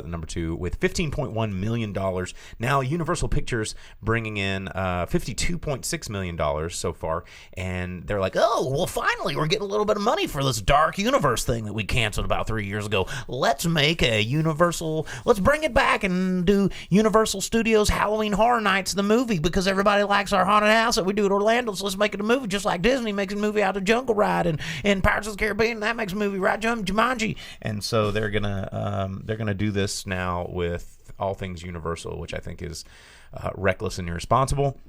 number 2 with $15.1 million. Now, Universal Pictures bringing in $52.6 million so far. And they're like, oh, well, finally, we're getting a little bit of money for this dark universe thing that we canceled about 3 years ago. Let's make a Universal, let's bring it back and do Universal Studios Halloween Horror Nights, the movie, because everybody likes our haunted house that we do at Orlando, so let's make it a movie just like Disney makes a movie out of Jungle Ride and Pirates of the Caribbean. That makes a movie, right, Jumanji? And so they're gonna do this now with all things Universal, which I think is reckless and irresponsible.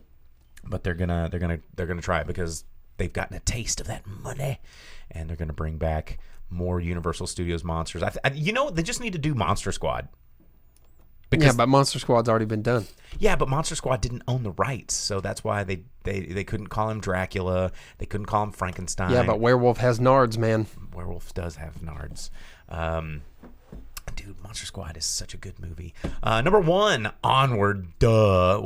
But they're gonna try it because they've gotten a taste of that money, and they're gonna bring back more Universal Studios monsters. They just need to do Monster Squad. Because, but Monster Squad's already been done. Yeah, but Monster Squad didn't own the rights, so that's why they couldn't call him Dracula. They couldn't call him Frankenstein. Yeah, but Werewolf has nards, man. Werewolf does have nards. Dude, Monster Squad is such a good movie. Number 1, Onward. Duh.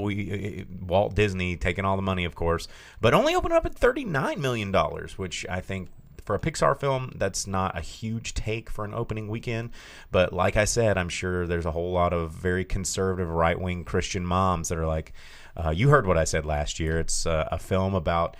Walt Disney taking all the money, of course, but only opened up at $39 million, which I think, for a Pixar film, that's not a huge take for an opening weekend. But like I said, I'm sure there's a whole lot of very conservative, right-wing Christian moms that are like, you heard what I said last year. It's a film about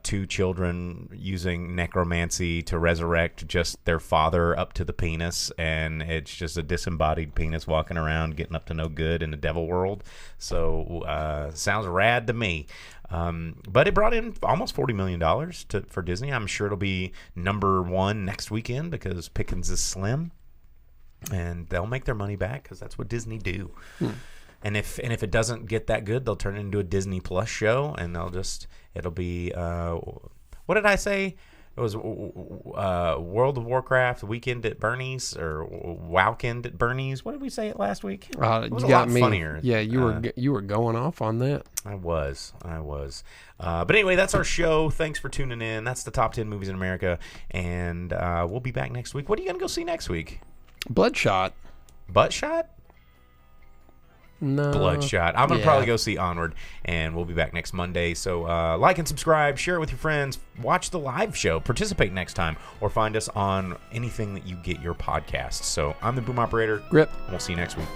2 children using necromancy to resurrect just their father up to the penis, and it's just a disembodied penis walking around getting up to no good in the devil world. So sounds rad to me. But it brought in almost $40 million for Disney. I'm sure it'll be number 1 next weekend because Pickens is slim, and they'll make their money back because that's what Disney do. And if it doesn't get that good, they'll turn it into a Disney Plus show, and it'll be what did I say? It was World of Warcraft Weekend at Bernie's or Wowkend at Bernie's. What did we say it last week? It was a lot funnier. Yeah, you were going off on that. I was. But anyway, that's our show. Thanks for tuning in. That's the top 10 movies in America, and we'll be back next week. What are you gonna go see next week? Bloodshot. Buttshot? No. Bloodshot. I'm going to probably go see Onward, and we'll be back next Monday. So like and subscribe, share it with your friends, watch the live show, participate next time, or find us on anything that you get your podcasts. So I'm the Boom Operator. Grip. We'll see you next week.